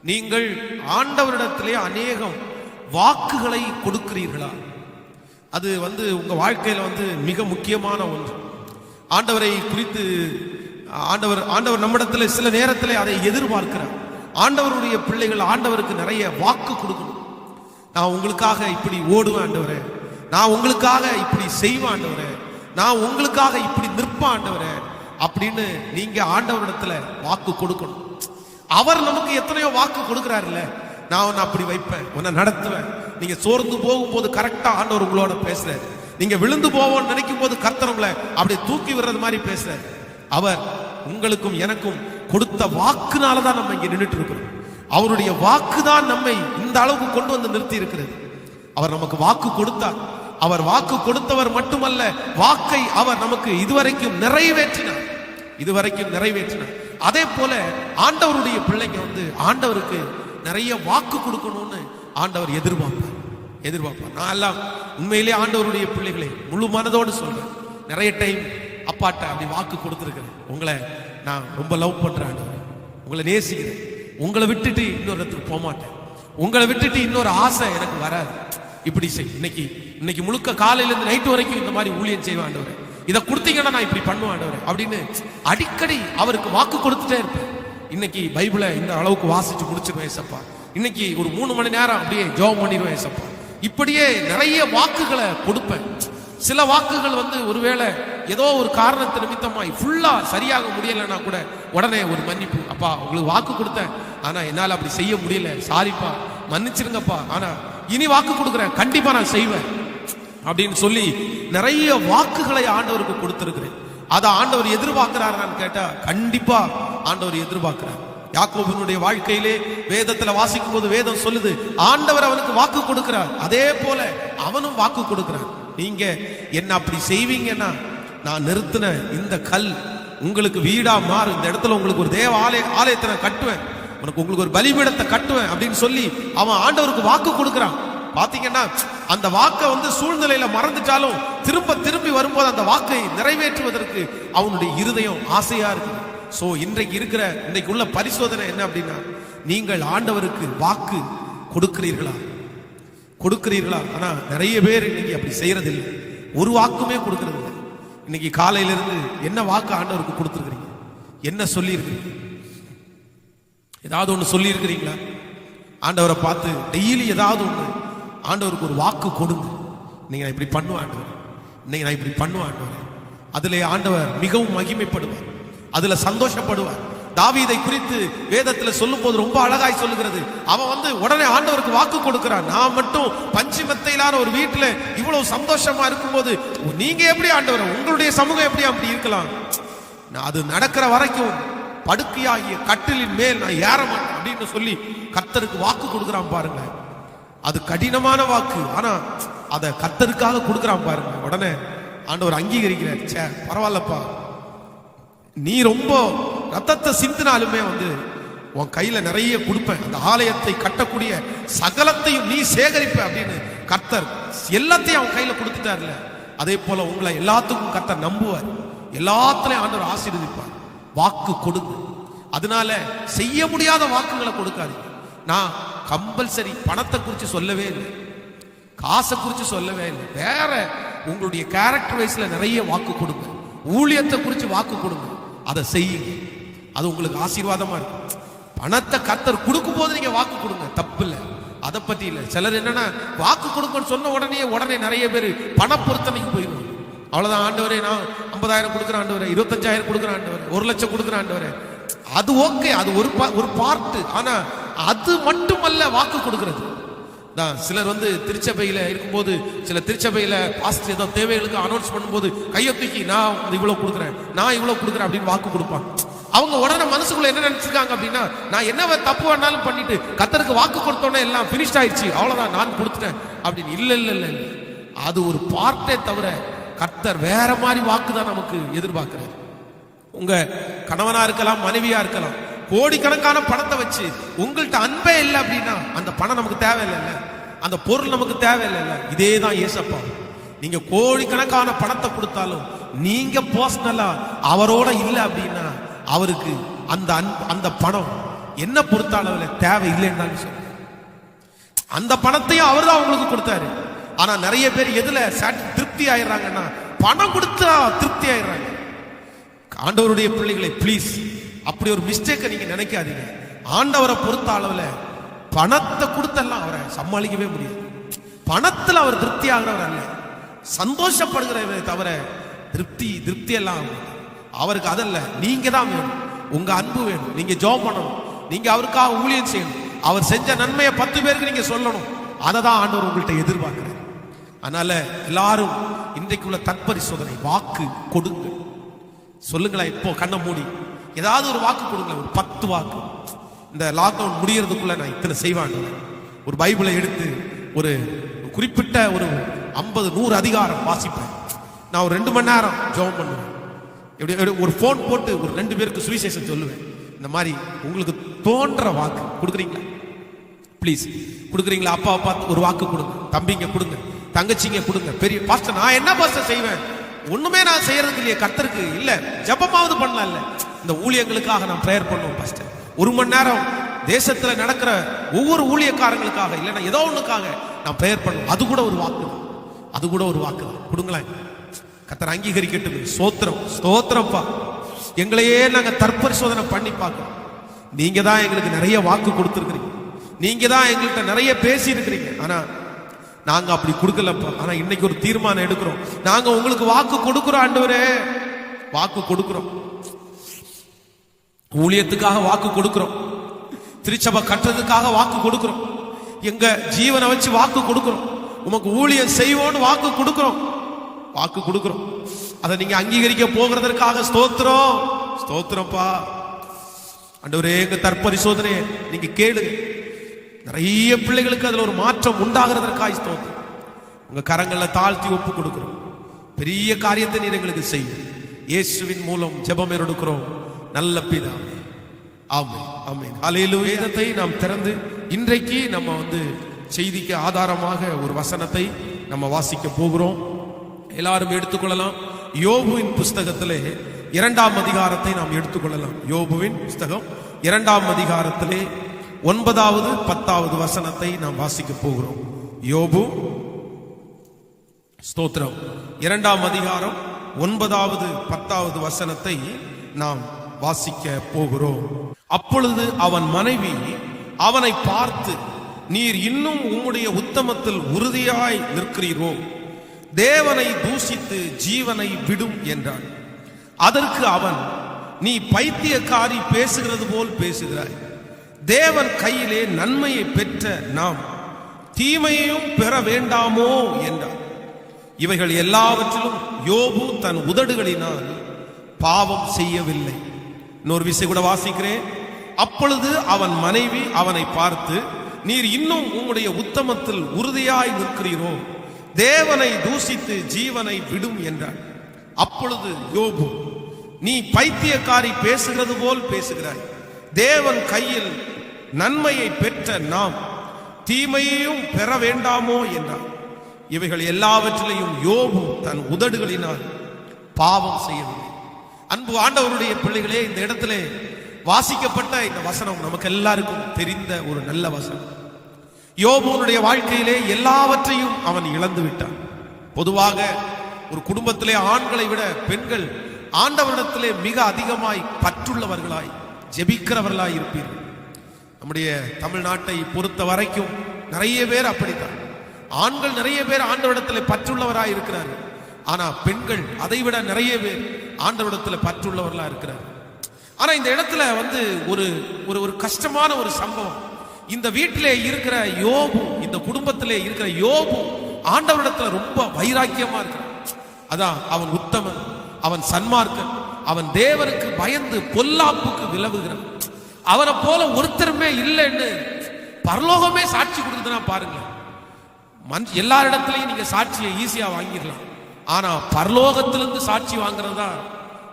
நீங்கள் ஆண்டவரிடத்திலே அநேகம் வாக்குகளை கொடுக்கிறீர்களா? அது உங்க வாழ்க்கையில மிக முக்கியமான ஒன்று. ஆண்டவரை குறித்து ஆண்டவர் நம்மிடத்தில் சில நேரத்தில் அதை எதிர்பார்க்கிறார். ஆண்டவருடைய பிள்ளைகள் ஆண்டவருக்கு நிறைய வாக்கு கொடுக்கணும். நான் உங்களுக்காக இப்படி ஓடுவேன் ஆண்டவரே, நான் உங்களுக்காக இப்படி செய்வேன் ஆண்டவரே, நான் உங்களுக்காக இப்படி நிற்பேன் ஆண்டவரே அப்படின்னு நீங்க ஆண்டவரிடத்துல வாக்கு கொடுக்கணும். அவர் நமக்கு எத்தனையோ வாக்கு கொடுக்கிறாருல்ல. நான் உன்னை அப்படி வைப்பேன், உன்னை நடத்துவேன். நீங்க சோர்ந்து போகும்போது கரெக்டா ஆண்டவர் உங்களோட பேசுறாரு. நீங்க விழுந்து போவோம்னு நினைக்கும் போது கர்த்தர் உங்களை அப்படியே தூக்கி விடுறது மாதிரி பேசுறாரு. அவர் உங்களுக்கும் எனக்கும் கொடுத்த வாக்குனாலதான் நம்ம இங்க நின்றுட்டு இருக்கிறோம். அவருடைய வாக்கு தான் நம்மை இந்த அளவுக்கு கொண்டு வந்து நிறுத்தி இருக்கிறது. அவர் நமக்கு வாக்கு கொடுத்தார். அவர் வாக்கு கொடுத்தவர் மட்டுமல்ல, வாக்கை அவர் நமக்கு இதுவரைக்கும் நிறைவேற்றினார். அதே போல ஆண்டவருடைய பிள்ளைங்க ஆண்டவருக்கு நிறைய வாக்கு கொடுக்கணும்னு ஆண்டவர் எதிர்பார்ப்பார். நான் எல்லாம் உண்மையிலே ஆண்டவருடைய பிள்ளைகளை முழு மனதோடு சொல்றேன். நிறைய டைம் அப்பாட்ட அப்படி வாக்கு கொடுத்துருக்கிறேன். உங்களை நான் ரொம்ப லவ் பண்றேன் ஆண்டவர், உங்களை நேசிக்கிறேன், உங்களை விட்டுட்டு இன்னொரு இடத்துக்கு போக மாட்டேன், உங்களை விட்டுட்டு இன்னொரு ஆசை எனக்கு வராது, இப்படி செய். இன்னைக்கு முழுக்க காலையில இருந்து நைட்டு வரைக்கும் இந்த மாதிரி ஊழியம் செய்வேன் ஆண்டவர், இதை கொடுத்தீங்கன்னா நான் இப்படி பண்ணுவேன் ஆண்டவர் அப்படின்னு அடிக்கடி அவருக்கு வாக்கு கொடுத்துட்டே இருப்பேன். இன்னைக்கு பைபிளை இந்த அளவுக்கு வாசிச்சு முடிச்சிருவேன் ஏசப்பா, இன்னைக்கு ஒரு 3 மணி நேரம் அப்படியே ஜெபம் பண்ணிடுவேன் ஏசப்பா. இப்படியே நிறைய வாக்குகளை கொடுப்பேன். சில வாக்குகள் ஒருவேளை ஏதோ ஒரு காரணத்து நிமித்தமாய் ஃபுல்லா சரியாக முடியலைன்னா கூட உடனே ஒரு மன்னிப்பு, அப்பா உங்களுக்கு வாக்கு கொடுத்தேன், ஆனா என்னால் அப்படி செய்ய முடியல, சாரிப்பா, மன்னிச்சிருங்கப்பா, ஆனா இனி வாக்கு கொடுக்குறேன், கண்டிப்பா நான் செய்வேன் அப்படின்னு சொல்லி நிறைய வாக்குகளை ஆண்டவருக்கு கொடுத்திருக்கிறேன். அதை ஆண்டவர் எதிர்பார்க்கிறார் கேட்டா கண்டிப்பா ஆண்டவர் எதிர்பார்க்கிறார். யாக்கோபினுடைய வாழ்க்கையிலே வேதத்துல வாசிக்கும் போது வேதம் சொல்லுது, ஆண்டவர் அவனுக்கு வாக்கு கொடுக்கிறார், அதே போல அவனும் வாக்கு கொடுக்கிறார். நீங்க என்ன அப்படி செய்வீங்கன்னா நான் நிறுத்தின இந்த கல் உங்களுக்கு வீடா மாறும், இந்த இடத்துல உங்களுக்கு ஒரு தேவ ஆலயத்தை நான் கட்டுவேன், உங்களுக்கு ஒரு பலிபீடத்தை கட்டுவேன் அப்படின்னு சொல்லி அவன் ஆண்டவருக்கு வாக்கு கொடுக்கிறான். பாத்தீங்கன்னா அந்த வாக்கை சூழ்நிலையில மறந்துட்டாலும் திரும்பி வரும்போது அந்த வாக்கை நிறைவேற்றுவதற்கு அவனுடைய இருதயம் ஆசையா இருக்கு. சோ இன்றைக்கு உள்ள பரிசோதனை என்ன அப்படின்னா, நீங்கள் ஆண்டவருக்கு வாக்கு கொடுக்கிறீர்களா? ஆனா நிறைய பேர் இன்னைக்கு அப்படி செய்யறது இல்லை, ஒரு வாக்குமே கொடுக்கறது இல்லை. இன்னைக்கு காலையில இருந்து என்ன வாக்கு ஆண்டவருக்கு கொடுத்துருக்கிறீங்க? என்ன சொல்லி இருக்கிறீங்க? ஏதாவது ஒண்ணு சொல்லி இருக்கிறீங்களா? ஆண்டவரை பார்த்து டெய்லி ஏதாவது ஒண்ணு ஆண்டவருக்கு ஒரு வாக்கு கொடுங்க. நீங்க நான் இப்படி பண்ணுவேன் ஆண்டவர், இன்னைக்கு நான் இப்படி பண்ணுவேன் ஆண்டவர். அதுல ஆண்டவர் மிகவும் மகிமைப்படுவார், அதுல சந்தோஷப்படுவார். தாவீதை குறித்து வேதத்துல சொல்லும் போது ரொம்ப அழகாய் சொல்லுகிறது. அவன் உடனே ஆண்டவருக்கு வாக்கு கொடுக்கிறான். நான் மட்டும் பஞ்சுமெத்தையிலான ஒரு வீட்டுல இவ்வளவு சந்தோஷமா இருக்கும்போது நீங்க எப்படி ஆண்டவர், உங்களுடைய சமூகம் எப்படி அப்படி இருக்கலாம்? அது நடக்கிற வரைக்கும் படுக்கையாகிய கட்டிலின் மேல் நான் ஏற மாட்டேன் அப்படின்னு சொல்லி கர்த்தருக்கு வாக்கு கொடுக்கிறான் பாருங்க. அது கடினமான வாக்கு, ஆனா அதை கர்த்தருக்காக கொடுக்கிறான் பாருங்க. உடனே ஆண்டவர் அங்கீகரிக்கிறார், சே பரவாயில்லப்பா, நீ ரொம்ப ரத்தத்தை சிந்தினாலுமே உன் கையில நிறைய கொடுப்பேன், அந்த ஆலயத்தை கட்டக்கூடிய சகலத்தையும் நீ சேகரிப்ப அப்படின்னு கர்த்தர் எல்லாத்தையும் அவன் கையில கொடுத்துட்டார்ல. அதே போல உங்களை எல்லாத்துக்கும் கர்த்தர் நம்புவார், எல்லாத்திலையும் ஆண்டவர் ஆசீர்வதிப்பார். வாக்கு கொடுங்க. அதனால செய்ய முடியாத வாக்குகளை கொடுக்காதீங்க. நான் கம்பல்சரி பணத்தை குறித்து சொல்லவே இல்லை, காசை குறித்து சொல்லவே இல்லை, வேற உங்களுடைய கேரக்டர் வைஸ்ல நிறைய வாக்கு கொடுங்க. ஊழியத்தை குறித்து வாக்கு கொடுங்க, அதை செய்யுங்க, அது உங்களுக்கு ஆசீர்வாதமா இருக்கும். பணத்தை கர்த்தர் கொடுக்கும் போது நீங்க வாக்கு கொடுங்க, தப்பு இல்லை, அதை பத்தி இல்லை. சிலர் என்னன்னா வாக்கு கொடுக்கணும்னு சொன்ன உடனே நிறைய பேர் பண பொருத்தனைக்கு போயிடுவாங்க. அவ்வளவுதான், ஆண்டவரே நான் 50,000 கொடுக்குறேன் ஆண்டவரே, 25,000 கொடுக்குறேன் ஆண்டவரே, 1,00,000 கொடுக்குறேன் ஆண்டவரே. அது ஓகே, அது ஒரு பார்ட். ஆனா அது மட்டுமல்ல வாக்கு கொடுக்கிறது. சிலர் திருச்சபையில இருக்கும்போது, சில திருச்சபையில பாஸ்டர் ஏதோ தேவைகளுக்கு அனௌன்ஸ் பண்ணும்போது கையை தூக்கி நான் இவ்வளவு கொடுக்குறேன், நான் இவ்வளவு கொடுக்குறேன் அப்படின்னு வாக்கு கொடுப்பாங்க. அவங்க உடனே மனசுக்குள்ள என்ன நினைச்சிருக்காங்க அப்படின்னா, நான் என்ன தப்பு வேணாலும் பண்ணிட்டு கர்த்தருக்கு வாக்கு கொடுத்தோன்னே எல்லாம் பினிஷ் ஆயிடுச்சு, அவ்வளவுதான் நான் கொடுத்துட்டேன் அப்படின்னு. இல்ல, அது ஒரு பார்ட்டே தவிர கர்த்தர் வேற மாதிரி வாக்கு தான் நமக்கு எதிர்பார்க்கிறார். உங்க கணவனா இருக்கலாம், மனைவியா இருக்கலாம், கோடிக்கணக்கான பணத்தை வச்சு உங்கள்கிட்ட அன்பே இல்லை அப்படின்னா அந்த பணம் நமக்கு தேவையில்லை, அந்த பொருள் நமக்கு தேவையில்லை. இதே தான் ஏசப்பா. நீங்க கோடிக்கணக்கான பணத்தை கொடுத்தாலும் நீங்க பர்சனலா அவரோட இல்லை அப்படின்னா அவருக்கு அந்த பணம் என்ன பொறுத்த அளவில் தேவை இல்லைன்னு தான் சொல்றேன். அந்த பணத்தையும் அவர் தான் அவங்களுக்கு கொடுத்தாரு. ஆனா நிறைய பேர் எதுல திருப்தி ஆயிடுறாங்கன்னா, பணம் கொடுத்தா திருப்தி ஆயிடுறாங்க. ஆண்டவருடைய பிள்ளைகளை ப்ளீஸ் அப்படி ஒரு மிஸ்டேக்கை நீங்க நினைக்காதீங்க. ஆண்டவரை பொறுத்த அளவுல பணத்தை கொடுத்தெல்லாம் அவரை சமாளிக்கவே முடியாது. பணத்துல அவர் திருப்தி ஆகிறவர் அல்ல, சந்தோஷப்படுகிறவரை தவிர திருப்தி எல்லாம் அவருக்கு அதல்ல. நீங்க தான் வேணும், உங்க அன்பு வேணும், நீங்க ஜெபம் பண்ணணும், நீங்க அவருக்காக ஊழியம் செய்யணும், அவர் செஞ்ச நன்மையை 10 பேருக்கு நீங்க சொல்லணும். அதை தான் ஆண்டவர் உங்கள்கிட்ட எதிர்பார்க்கிறார். அதனால எல்லாரும் இன்றைக்குள்ள தற்பரிசோதனை, வாக்கு கொடுங்க. சொல்லுங்களேன், இப்போ கண்ணை மூடி ஏதாவது ஒரு வாக்கு கொடுங்க. ஒரு 10 வாக்கு. இந்த லாக்டவுன் முடியறதுக்குள்ள நான் இத்தனை செய்வாங்க. ஒரு பைபிளை எடுத்து ஒரு குறிப்பிட்ட ஒரு 50-100 அதிகாரம் வாசிப்பேன். நான் ஒரு 2 மணி நேரம் ஜெபம் பண்ணுவேன். எப்படி ஒரு போன் போட்டு ஒரு 2 பேருக்கு சுவிசேஷம் சொல்லுவேன். இந்த மாதிரி உங்களுக்கு தோன்ற வாக்கு கொடுக்குறீங்களா? ப்ளீஸ் கொடுக்குறீங்களா? அப்பாவை பார்த்து ஒரு வாக்கு கொடுங்க, தம்பிங்க கொடுங்க, தங்கச்சிங்க கொடுங்க. பெரிய பாஸ்டர் நான் என்ன பாஸ்டர் செய்வேன்? ஒண்ணுமே நான் செய்யறதுக்கு இல்லையே, கர்த்தருக்கு இல்ல, ஜெபமாவது பண்ணலாம் இல்ல, இந்த ஊழியர்களுக்காக நான் பிரேயர் பண்ணுவோம் பாஸ்டர். 1 மணி நேரம் தேசத்துல நடக்கிற ஒவ்வொரு ஊழியக்காரங்களுக்காக இல்லைன்னா ஏதோ ஒண்ணுக்காக நான் பிரேயர் பண்ணுவோம். அது கூட ஒரு வாக்கு தான், அது கூட ஒரு வாக்கு தான். கொடுங்களேன், கர்த்தர் அங்கீகரிக்கட்டும். ஸ்தோத்திரம், ஸ்தோத்திரப்பா. எங்களையே நாங்க தற்பரிசோதனை பண்ணி பார்க்கிறோம். நீங்க தான் எங்களுக்கு நிறைய வாக்கு கொடுத்துருக்கிறீங்க, நீங்க தான் எங்கள்கிட்ட நிறைய பேசி இருக்கிறீங்க. ஆனா நாங்க அப்படி கொடுக்கலப்பா. ஆனா இன்னைக்கு ஒரு தீர்மானம் எடுக்கிறோம், நாங்க உங்களுக்கு வாக்கு கொடுக்கிறோம். ஆண்டவரே வாக்கு கொடுக்கிறோம், ஊழியத்துக்காக வாக்கு கொடுக்கிறோம், திருச்சபை கட்டுறதுக்காக வாக்கு கொடுக்கிறோம், எங்க ஜீவனை வச்சு வாக்கு கொடுக்கிறோம், உமக்கு ஊழியம் செய்வோன்னு வாக்கு கொடுக்கிறோம், வாக்கு கொடுக்கிறோம். அதை நீங்க அங்கீகரிக்க போகிறதற்காக ஸ்தோத்திரம், ஸ்தோத்திரம்ப்பா. ஆண்டவரே எங்க தற்பரிசோதனையை நீங்க கேளுங்க. நிறைய பிள்ளைகளுக்கு அதுல ஒரு மாற்றம் உண்டாகிறதற்காக ஸ்தோத்திரம். உங்க கரங்கள்ல தாழ்த்தி ஒப்பு கொடுக்கிறோம். பெரிய காரியத்தை நீர் எங்களுக்கு செய்யும். இயேசுவின் மூலம் ஜெபம் எடுக்கிறோம் நல்ல பிதாவே, ஆமென், ஆமென். ஹல்லேலூயா. வேதத்தை நாம் திறந்து இன்றைக்கு நம்ம செய்திக்கு ஆதாரமாக ஒரு வசனத்தை நம்ம வாசிக்க போகிறோம். எல்லாரும் எடுத்துக்கொள்ளலாம். யோபுவின் புஸ்தகத்திலே 2ஆம் அதிகாரத்தை நாம் எடுத்துக்கொள்ளலாம். யோபுவின் புஸ்தகம் 2ஆம் அதிகாரத்திலே 9வது 10வது வசனத்தை நாம் வாசிக்க போகிறோம். யோபு ஸ்தோத்திரம் 2ஆம் அதிகாரம் 9வது 10வது வசனத்தை நாம் வாசிக்க போகிறோம். அப்பொழுது அவன் மனைவி அவனை பார்த்து, நீர் இன்னும் உம்முடைய உத்தமத்தில் உறுதியாய் நிற்கிறீரோ? தேவனை தூஷித்து ஜீவனை விடும் என்றான். அதற்கு அவன், நீ பைத்தியக்காரி, பேசுகிறது போல் பேசுகிறாய். தேவன் கையிலே நன்மையை பெற்ற நாம் தீமையையும் பெற வேண்டாமோ என்றார். இவைகள் எல்லாவற்றிலும் யோபு தன் உதடுகளினால் பாவம் செய்யவில்லை. இன்னொரு விஷயம் கூட வாசிக்கிறேன். அப்பொழுது அவன் மனைவி அவனை பார்த்து, நீர் இன்னும் உம்முடைய உத்தமத்தில் உறுதியாய் நிற்கிறீரோ? தேவனை தூஷித்து ஜீவனை விடும் என்றார். அப்பொழுது யோபு, நீ பைத்தியக்காரி, பேசுகிறது போல் பேசுகிறாய். தேவன் கையில் நன்மையை பெற்ற நாம் தீமையையும் பெற வேண்டாமோ என்றார். இவைகள் எல்லாவற்றிலையும் யோபு தன் உதடுகளினால் பாவம் செய்யவில்லை. அன்பு ஆண்டவருடைய பிள்ளைகளே, இந்த இடத்துல வாசிக்கப்பட்ட இந்த வசனம் நமக்கு எல்லாருக்கும் தெரிந்த ஒரு நல்ல வசனம். யோபுனுடைய வாழ்க்கையிலே எல்லாவற்றையும் அவன் இழந்து விட்டான். பொதுவாக ஒரு குடும்பத்திலே ஆண்களை விட பெண்கள் ஆண்டவரிடத்திலே மிக அதிகமாய் பற்றுள்ளவர்களாய் ஜெபிக்கிறவர்களாய் இருப்பீர்கள். நம்முடைய தமிழ்நாட்டை பொறுத்த வரைக்கும் நிறைய பேர் அப்படித்தான். ஆண்கள் நிறைய பேர் ஆண்டவரிடத்திலே பற்றுள்ளவராய் இருக்கிறார்கள். ஆனா பெண்கள் அதை விட நிறைய பேர் ஆண்டவரிடத்திலே பற்றுள்ளவர்களா இருக்கிறார். ஆனா இந்த இடத்துல ஒரு ஒரு கஷ்டமான ஒரு சம்பவம். இந்த வீட்டிலே இருக்கிற யோபு, இந்த குடும்பத்திலே இருக்கிற யோபு ஆண்டவரிடத்துல ரொம்ப வைராக்கியமா இருக்கிறான். அதான் அவன் உத்தமன், அவன் சன்மார்க்கன், அவன் தேவனுக்கு பயந்து பொல்லாப்புக்கு விலகுகிறான். அவரை போல ஒருத்தருமே இல்லைன்னு பரலோகமே சாட்சி கொடுக்குதுன்னா பாருங்க. எல்லாரிடத்திலையும் நீங்க சாட்சியை ஈஸியா வாங்கிடலாம். ஆனா பரலோகத்திலிருந்து சாட்சி வாங்குறது தான்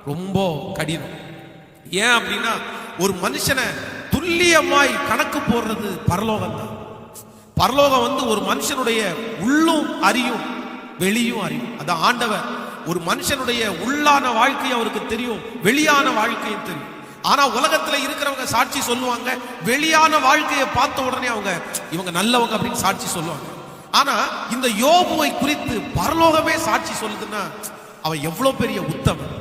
ரொம்ப கடினம். ஏன் அப்படின்னா, ஒரு மனுஷனை துல்லியமாய் கணக்கு போடுறது பரலோகம் தான். பரலோகம் ஒரு மனுஷனுடைய உள்ளும் அறியும் வெளியும் அறியும். அதான் ஆண்டவர் ஒரு மனுஷனுடைய உள்ளான வாழ்க்கையும் அவருக்கு தெரியும், வெளியான வாழ்க்கையும் தெரியும். ஆனா உலகத்துல இருக்கிறவங்க சாட்சி சொல்லுவாங்க, வெளியான வாழ்க்கையை பார்த்த உடனே அவங்க இவங்க நல்லவங்க அப்படின்னு சாட்சி சொல்லுவாங்க. ஆனா இந்த யோபுவை குறித்து பரலோகமே சாட்சி சொல்லுதுன்னா அவன் எவ்வளவு பெரிய உத்தமன்.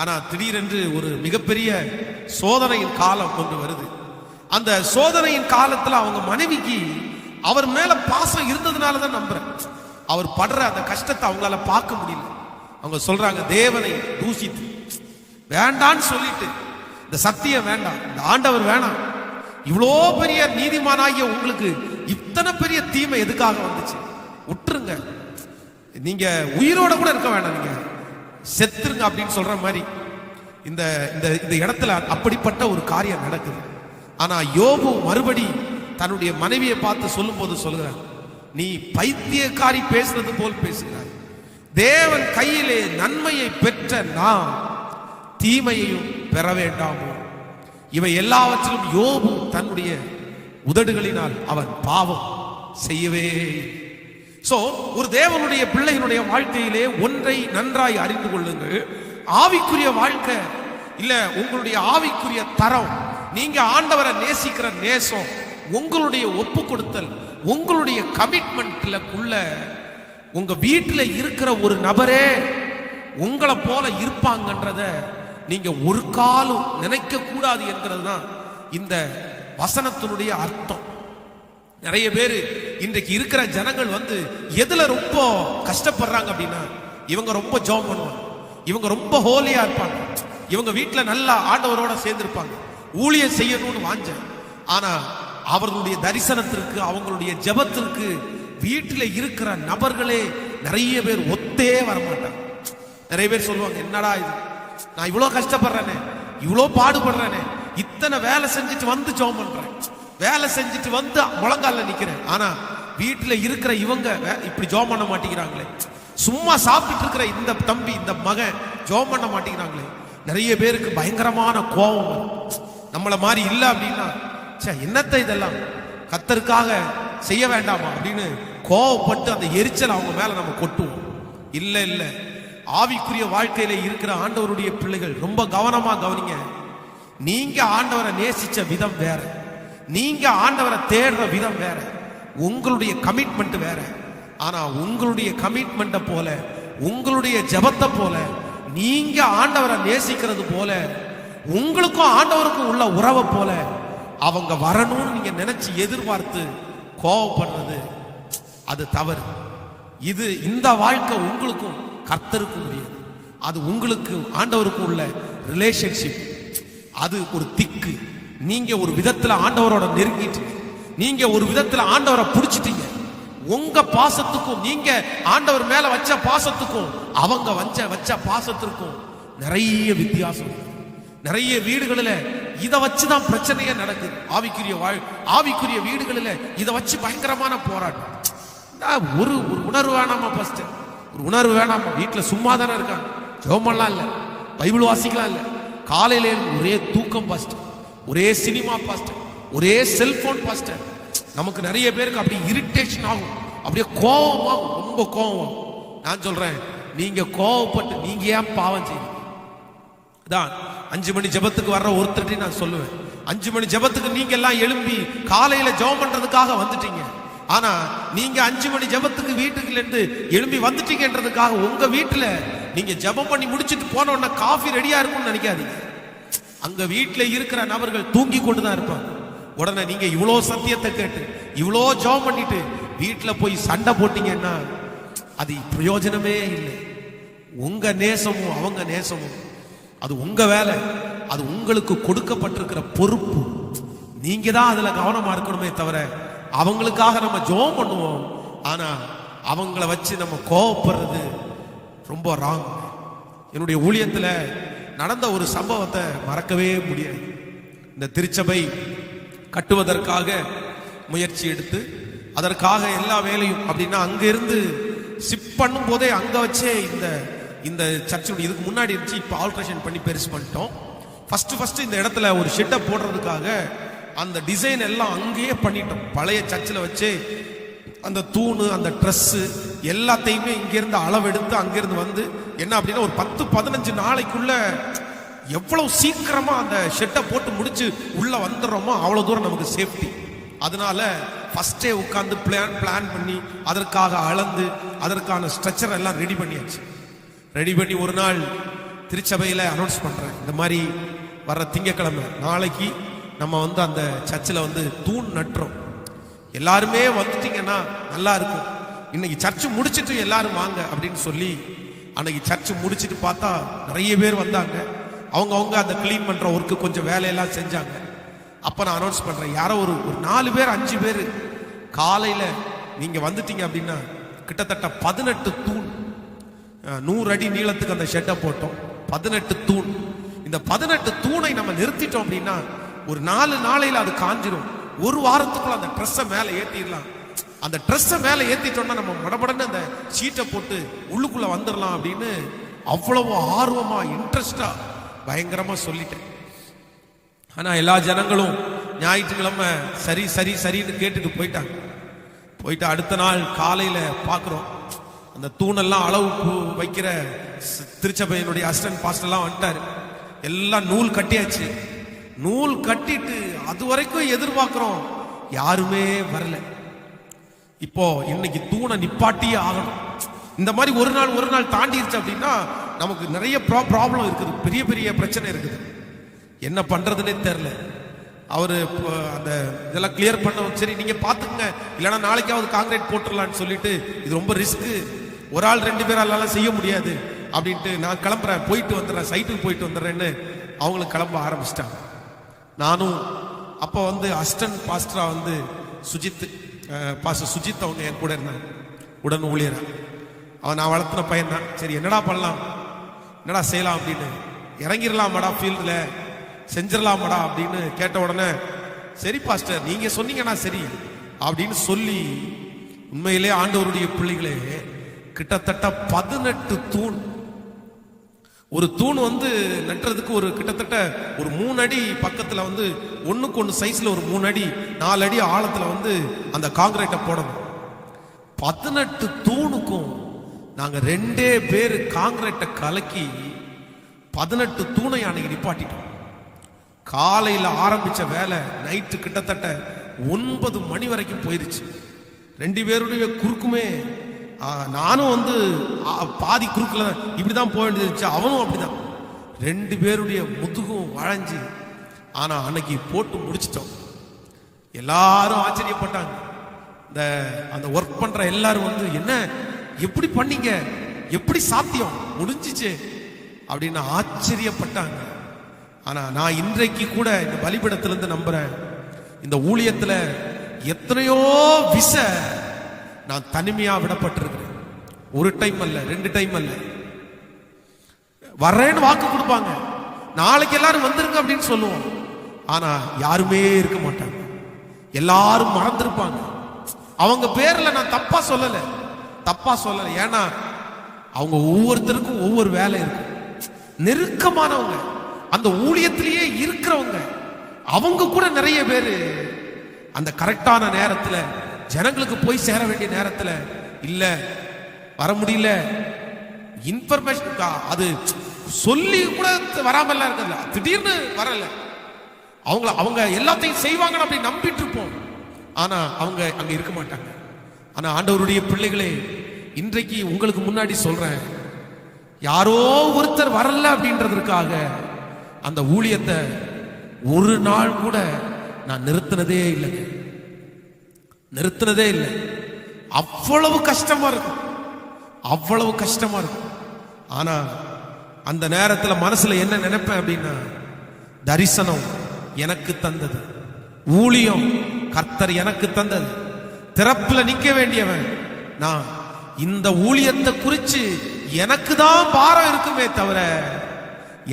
ஆனா திடீரென்று ஒரு மிகப்பெரிய சோதனையின் காலம் கொண்டு வருது. அந்த சோதனையின் காலத்துல அவங்க மனைவிக்கு அவர் மேல பாசம் இருந்ததுனாலதான் நம்புறேன், அவர் படுற அந்த கஷ்டத்தை அவங்களால பார்க்க முடியல. அவங்க சொல்றாங்க, தேவனை தூசித்து வேண்டான்னு சொல்லிட்டு, இந்த சத்தியம் வேண்டாம், இந்த ஆண்டவர் வேணாம், இவ்வளோ பெரிய நீதிமானாகிய உங்களுக்கு இத்தனை பெரிய தீமை எதுக்காக வந்துச்சு, விட்டுருங்க, நீங்க உயிரோட கூட இருக்க வேண்டாம், நீங்க செத்துருங்க அப்படின்னு சொல்ற மாதிரி இந்த இந்த இடத்துல அப்படிப்பட்ட ஒரு காரியம் நடக்குது. ஆனா யோபு மறுபடி தன்னுடைய மனைவியை பார்த்து சொல்லும் போது சொல்லுகிறார், நீ பைத்தியக்காரி பேசுறது போல் பேசுகிறாய், தேவன் கையிலே நன்மையை பெற்ற நாம் தீமையையும் பெற வேண்டாமோ? இவை எல்லாவற்றிலும் யோபு தன்னுடைய உதடுகளினால் அவன் பாவம் செய்யவே. சோ ஒரு தேவனுடைய பிள்ளைகளுடைய வாழ்க்கையிலே ஒன்றை நன்றாய் அறிந்து கொள்ளுங்கள், ஆவிக்குரிய வாழ்க்கை இல்ல உங்களுடைய ஆவிக்குரிய தரம், நீங்க ஆண்டவரை நேசிக்கிற நேசம், உங்களுடைய ஒப்பு கொடுத்தல், உங்களுடைய கமிட்மெண்ட்லக்குள்ள உங்க வீட்டுல இருக்கிற ஒரு நபரே உங்களை போல இருப்பாங்கன்றத நீங்க ஒரு காலம் நினைக்க கூடாது என்கிறது தான் இந்த வசனத்தினுடைய அர்த்தம். நிறைய பேர் இன்றைக்கு இருக்கிற ஜனங்கள் எதுல ரொம்ப கஷ்டப்படுறாங்க அப்படின்னா, இவங்க ரொம்ப ஜெபம் பண்ணுவாங்க, இவங்க ரொம்ப ஹோலியா இருப்பாங்க, இவங்க வீட்டுல நல்லா ஆண்டவரோட சேர்ந்திருப்பாங்க, ஊழியம் செய்யணும்னு வாஞ்ச, ஆனா அவர்களுடைய தரிசனத்திற்கு அவங்களுடைய ஜெபத்திற்கு வீட்டில் இருக்கிற நபர்களே நிறைய பேர் ஒத்தே வரமாட்டாங்க. நிறைய பேர் சொல்லுவாங்க, என்னடா இது, நான் இவ்வளோ கஷ்டப்படுறேனே, இவ்வளோ பாடுபடுறேனே, இத்தனை வேலை செஞ்சுட்டு ஜெபம் பண்றேன், வேலை செஞ்சுட்டு முழங்கால நிக்கிறேன், ஆனா வீட்டுல இருக்கிற இவங்க இப்படி ஜெபம் பண்ண மாட்டேங்கிறாங்களே, சும்மா சாப்பிட்டு இருக்கிற இந்த தம்பி இந்த மகன் ஜெபம் பண்ண மாட்டேங்கிறாங்களே. நிறைய பேருக்கு பயங்கரமான கோபம் வரும். நம்மள மாதிரி இல்ல அப்படின்னா, என்னத்தை இதெல்லாம் கர்த்தருக்காக செய்ய வேண்டாமா அப்படின்னு கோபப்பட்டு அந்த எரிச்சல் அவங்க மேல நம்ம கொட்டுவோம். இல்ல இல்ல, ஆவிக்குரிய வாழ்க்கையில இருக்கிற ஆண்டவருடைய பிள்ளைகள் ரொம்ப கவனமா கவனிங்க. நீங்க ஆண்டவரை நேசிச்ச விதம் வேற, நீங்க ஆண்டவரை தேடுற விதம் வேற, உங்களுடைய கமிட்மெண்ட் வேற. ஆனா உங்களுடைய கமிட்மெண்ட்டை போல, உங்களுடைய ஜெபத்தை போல, நீங்க ஆண்டவரை நேசிக்கிறது போல, உங்களுக்கும் ஆண்டவருக்கும் உள்ள உறவை போல அவங்க வரணும்னு நீங்க நினைச்சு எதிர்பார்த்து கோபப்படுறது அது தவறு. இது இந்த வாழ்க்கை உங்களுக்கும் கர்த்தருக்கும் முடியாது, அது உங்களுக்கு ஆண்டவருக்கும் உள்ள ரிலேஷன்ஷிப், அது ஒரு திக்கு. நீங்க ஒரு விதத்துல ஆண்டவரோட நெருங்கிட்டு, நீங்க ஒரு விதத்துல ஆண்டவரை பிடிச்சிட்டீங்க. உங்க பாசத்துக்கும் நீங்க ஆண்டவர் மேல வச்ச பாசத்துக்கும் அவங்க வச்ச பாசத்திற்கும் நிறைய வித்தியாசம். நிறைய வீடுகளில் இதை வச்சுதான் பிரச்சனையே நடக்குது. ஆவிக்குரிய வீடுகளில் இதை வச்சு பயங்கரமான போராட்டம். ஒரு உணர்வு வேணாமா? ஃபர்ஸ்ட் ஒரு உணர்வு வேணாமா? வீட்டில் சும்மா தானே இருக்காங்க, ஜெபம்லாம் இல்லை, பைபிள் வாசிக்கலாம் இல்லை, காலையில ஒரே தூக்கம் பாஸ்ட், ஒரே சினிமா பாஸ்ட், ஒரே செல்போன் பாஸ்ட். நமக்கு நிறைய பேருக்கு அப்படி இரிட்டேஷன் ஆகும், அப்படியே கோபமாகும், ரொம்ப கோபம். நான் சொல்றேன், நீங்க கோபப்பட்டு நீங்க ஏன் பாவம் செய்யுங்க? தான் 5 மணி ஜெபத்துக்கு வர்ற ஒருத்தர் நான் சொல்லுவேன், 5 மணி ஜெபத்துக்கு நீங்க எல்லாம் எழும்பி காலையில ஜெபம் பண்றதுக்காக வந்துட்டீங்க. ஆனா நீங்க 5 மணி ஜெபத்துக்கு வீட்டுக்குல இருந்து எழும்பி வந்துட்டீங்கன்றதுக்காக உங்க வீட்டுல நீங்க ஜெபம் பண்ணி முடிச்சுட்டு போன உடனே காஃபி ரெடியா இருக்கும்னு நினைக்காதீங்க. அங்க வீட்டுல இருக்கிற நபர்கள் தூங்கி கொண்டுதான் இருப்பாங்க. உடனே நீங்க இவ்வளோ சத்தியத்தை கேட்டு இவ்வளோ ஜெபம் பண்ணிட்டு வீட்டுல போய் சண்டை போட்டீங்கன்னா அது பிரயோஜனமே இல்லை. உங்க நேசமும் அவங்க நேசமும் அது உங்க வேலை, அது உங்களுக்கு கொடுக்கப்பட்டிருக்கிற பொறுப்பு. நீங்க தான் அதுல கவனமா இருக்கணுமே தவிர, அவங்களுக்காக நம்ம ஜெபம் பண்ணுவோம், ஆனா அவங்கள வச்சு நம்ம கோபப்படுறது ரொம்ப ராங். என்னுடைய ஊழியத்துல நடந்த ஒரு சம்பவத்தை மறக்கவே முடியாது. இந்த திருச்சபை கட்டுவதற்காக முயற்சி எடுத்து அதற்காக எல்லா வேலையும் அப்படின்னா அங்க இருந்து ஷிப் பண்ணும் போதே அங்க வச்சே இந்த சர்ச்சினுடைய இதுக்கு முன்னாடி இருந்துச்சு, இப்போ ஆல்ட்ரேஷன் பண்ணி பெருசு பண்ணிட்டோம். ஃபர்ஸ்ட் இந்த இடத்துல ஒரு ஷெட்டை போடுறதுக்காக அந்த டிசைன் எல்லாம் அங்கேயே பண்ணிட்டோம். பழைய சர்ச்சில் வச்சு அந்த தூணு, அந்த ட்ரெஸ்ஸு எல்லாத்தையுமே இங்கேருந்து அளவெடுத்து அங்கேருந்து என்ன அப்படின்னா ஒரு 10-15 நாளைக்குள்ள எவ்வளவு சீக்கிரமா அந்த ஷெட்டை போட்டு முடிச்சு உள்ள வந்துடுறோமோ அவ்வளவு தூரம் நமக்கு சேஃப்டி. அதனால ஃபர்ஸ்டே உட்கார்ந்து பிளான் பண்ணி அதற்காக அளந்து அதற்கான ஸ்ட்ரக்சர் எல்லாம் ரெடி பண்ணியாச்சு. ரெடி பண்ணி ஒரு நாள் திருச்சபையில் அனௌன்ஸ் பண்றேன், இந்த மாதிரி வர்ற திங்கக்கிழமை நாளைக்கு நம்ம வந்து அந்த சர்ச்சில் வந்து தூண் நட்டுறோம், எல்லாருமே வந்துட்டீங்கன்னா நல்லா இருக்கும், இன்னைக்கு சர்ச்சு முடிச்சிட்டு எல்லாரும் வாங்க அப்படின்னு சொல்லி அன்னைக்கு சர்ச்சு முடிச்சிட்டு பார்த்தா நிறைய பேர் வந்தாங்க. அவங்க அந்த கிளீன் பண்ற ஒர்க்கு கொஞ்சம் வேலையெல்லாம் செஞ்சாங்க. அப்ப நான் அனௌன்ஸ் பண்றேன், யாரோ ஒரு 4 பேர் 5 பேர் காலையில நீங்க வந்துட்டீங்க அப்படின்னா கிட்டத்தட்ட 18 தூண் 100 அடி நீளத்துக்கு அந்த ஷெட்டை போட்டோம். 18 தூண். இந்த 18 தூணை நம்ம நிறுத்திட்டோம் அப்படின்னா ஒரு 4 நாளையில அது காஞ்சிரும். ஒரு வாரத்துக்குள்ள அந்த ட்ரெஸ்ஸை மேலே ஏற்றிடலாம். அந்த ட்ரெஸ்ஸை மேலே ஏற்றிட்டோம்னா நம்ம மடமடன்னு அந்த சீட்டை போட்டு உள்ளுக்குள்ள வந்துடலாம் அப்படின்னு அவ்வளவு ஆர்வமா இன்ட்ரெஸ்டா பயங்கரமா சொல்லிட்டேன். ஆனா எல்லா ஜனங்களும் ஞாயிற்றுக்கிழமை சரி சரி சரின்னு கேட்டுட்டு போயிட்டு அடுத்த நாள் காலையில பார்க்குறோம் அந்த தூணெல்லாம் அளவுக்கு வைக்கிற திருச்சபையினுடைய அசிஸ்டன்ட் பாஸ்டர்லாம் வந்துட்டாரு. எல்லாம் நூல் கட்டியாச்சு. நூல் கட்டிட்டு அது வரைக்கும் எதிர்பார்க்கிறோம், யாருமே வரல. இப்போ இன்னைக்கு தூணை நிப்பாட்டியே ஆகணும். இந்த மாதிரி ஒரு நாள் தாண்டிருச்சு அப்படின்னா நமக்கு நிறைய ப்ராப்ளம் இருக்குது, பெரிய பெரிய பிரச்சனை இருக்குது. என்ன பண்றதுன்னே தெரியல. அவரு அந்த இதெல்லாம் கிளியர் பண்ண, சரி நீங்க பாத்துக்கங்க, இல்லைன்னா நாளைக்காவது காங்கிரீட் போட்டுடலான்னு சொல்லிட்டு இது ரொம்ப ரிஸ்க், ஒரு ஆள் 2 பேரால செய்ய முடியாது அப்படின்ட்டு நான் கிளம்புறேன், போயிட்டு வந்துடுறேன், சைட்டுக்கு போயிட்டு வந்துடுறேன்னு அவங்களுக்கு கிளம்ப ஆரம்பிச்சிட்டாங்க. நானும் அப்போ வந்து அசிஸ்டன்ட் பாஸ்டரா வந்து பாஸ்டர் சுஜித் அவங்க என் கூட இருந்தாங்க, உடன் ஊழியரா. அவன் நான் வளர்த்துன பையன் தான். சரி என்னடா பண்ணலாம், என்னடா செய்யலாம் அப்படின்னு, இறங்கிடலாமாடா ஃபீல்டில், செஞ்சிடலாமாடா அப்படின்னு கேட்ட உடனே சரி பாஸ்டர் நீங்க சொன்னீங்கன்னா சரி அப்படின்னு சொல்லி, உண்மையிலே ஆண்டவருடைய பிள்ளைகளே கிட்டத்தட்ட 18 தூண். ஒரு தூண் வந்து நட்டுறதுக்கு ஒரு கிட்டத்தட்ட ஒரு 3 அடி பக்கத்துல வந்து ஒண்ணுக்கு ஒண்ணு சைஸ்ல ஒரு 3 அடி 4 அடி ஆழத்துல வந்து அந்த காங்கிரீட்டை போடணும். 18 தூணுக்கும் நாங்க 2 பேர் காங்கிரீட்டை கலக்கி 18 தூணை அன்னைக்கு நிப்பாட்டிட்டோம். காலையில ஆரம்பிச்ச வேலை நைட்டு கிட்டத்தட்ட 9 மணி வரைக்கும் போயிருச்சு. 2 பேருடைய குறுக்குமே நானும் வந்து பாதி குறுக்கல இப்படிதான் போக வேண்டியது, அவனும் அப்படிதான். 2 பேருடைய முதுகும் வளைஞ்சு. ஆனா அன்னைக்கு போட்டு முடிச்சிட்டோம். எல்லாரும் ஆச்சரியப்பட்டாங்க. அந்த ஒர்க் பண்ற எல்லாரும் வந்து என்ன எப்படி பண்ணீங்க, எப்படி சாத்தியம் முடிஞ்சிச்சு அப்படின்னு ஆச்சரியப்பட்டாங்க. ஆனா நான் இன்றைக்கு கூட இந்த பலிபீடத்திலிருந்து நம்புறேன், இந்த ஊழியத்துல எத்தனையோ விச நான் தனிமையா விடப்பட்டிருக்கிறேன். ஒரு டைம் அல்ல, 2 டைம் அல்ல. வர்றேன்னு வாக்கு கொடுப்பாங்க, நாளைக்கு எல்லாரும் வந்துருங்க அப்படின்னு சொல்லுவோம். ஆனா யாருமே இருக்க மாட்டாங்க, எல்லாரும் மறந்திருப்பாங்க. அவங்க பேர்ல நான் தப்பா சொல்லல. ஏன்னா அவங்க ஒவ்வொருத்தருக்கும் ஒவ்வொரு வேலை இருக்கும். நெருக்கமானவங்க, அந்த ஊழியத்திலேயே இருக்கிறவங்க, அவங்க கூட நிறைய பேரு அந்த கரெக்டான நேரத்துல ஜனங்களுக்கு போய் சேர வேண்டிய நேரத்துல இல்ல, வர முடியல, இன்ஃபர்மேஷன் அது சொல்லி கூட வராம இருக்கல, திடீர்னு வரல. அவங்க எல்லாத்தையும் செய்வாங்கன்னு அப்படி நம்பிட்டு இருப்போம். ஆனா அவங்க அங்க இருக்க மாட்டாங்க. ஆனா ஆண்டவருடைய பிள்ளைகளே, இன்றைக்கு உங்களுக்கு முன்னாடி சொல்றேன், யாரோ ஒருத்தர் வரல அப்படின்றதுக்காக அந்த ஊழியத்தை ஒரு நாள் கூட நான் நிறுத்தினதே இல்லைங்க, நிறுத்தினதே இல்லை. அவ்வளவு கஷ்டமா இருக்கும், அவ்வளவு கஷ்டமா இருக்கும். ஆனா அந்த நேரத்துல மனசுல என்ன நினைப்பேன் அப்படின்னா, தரிசனம் எனக்கு தந்தது, ஊழியம் கர்த்தர் எனக்கு தந்தது, திறப்புல நிக்க வேண்டியவன் நான். இந்த ஊழியத்தை குறிச்சு எனக்கு தான் பாரம் இருக்குமே தவிர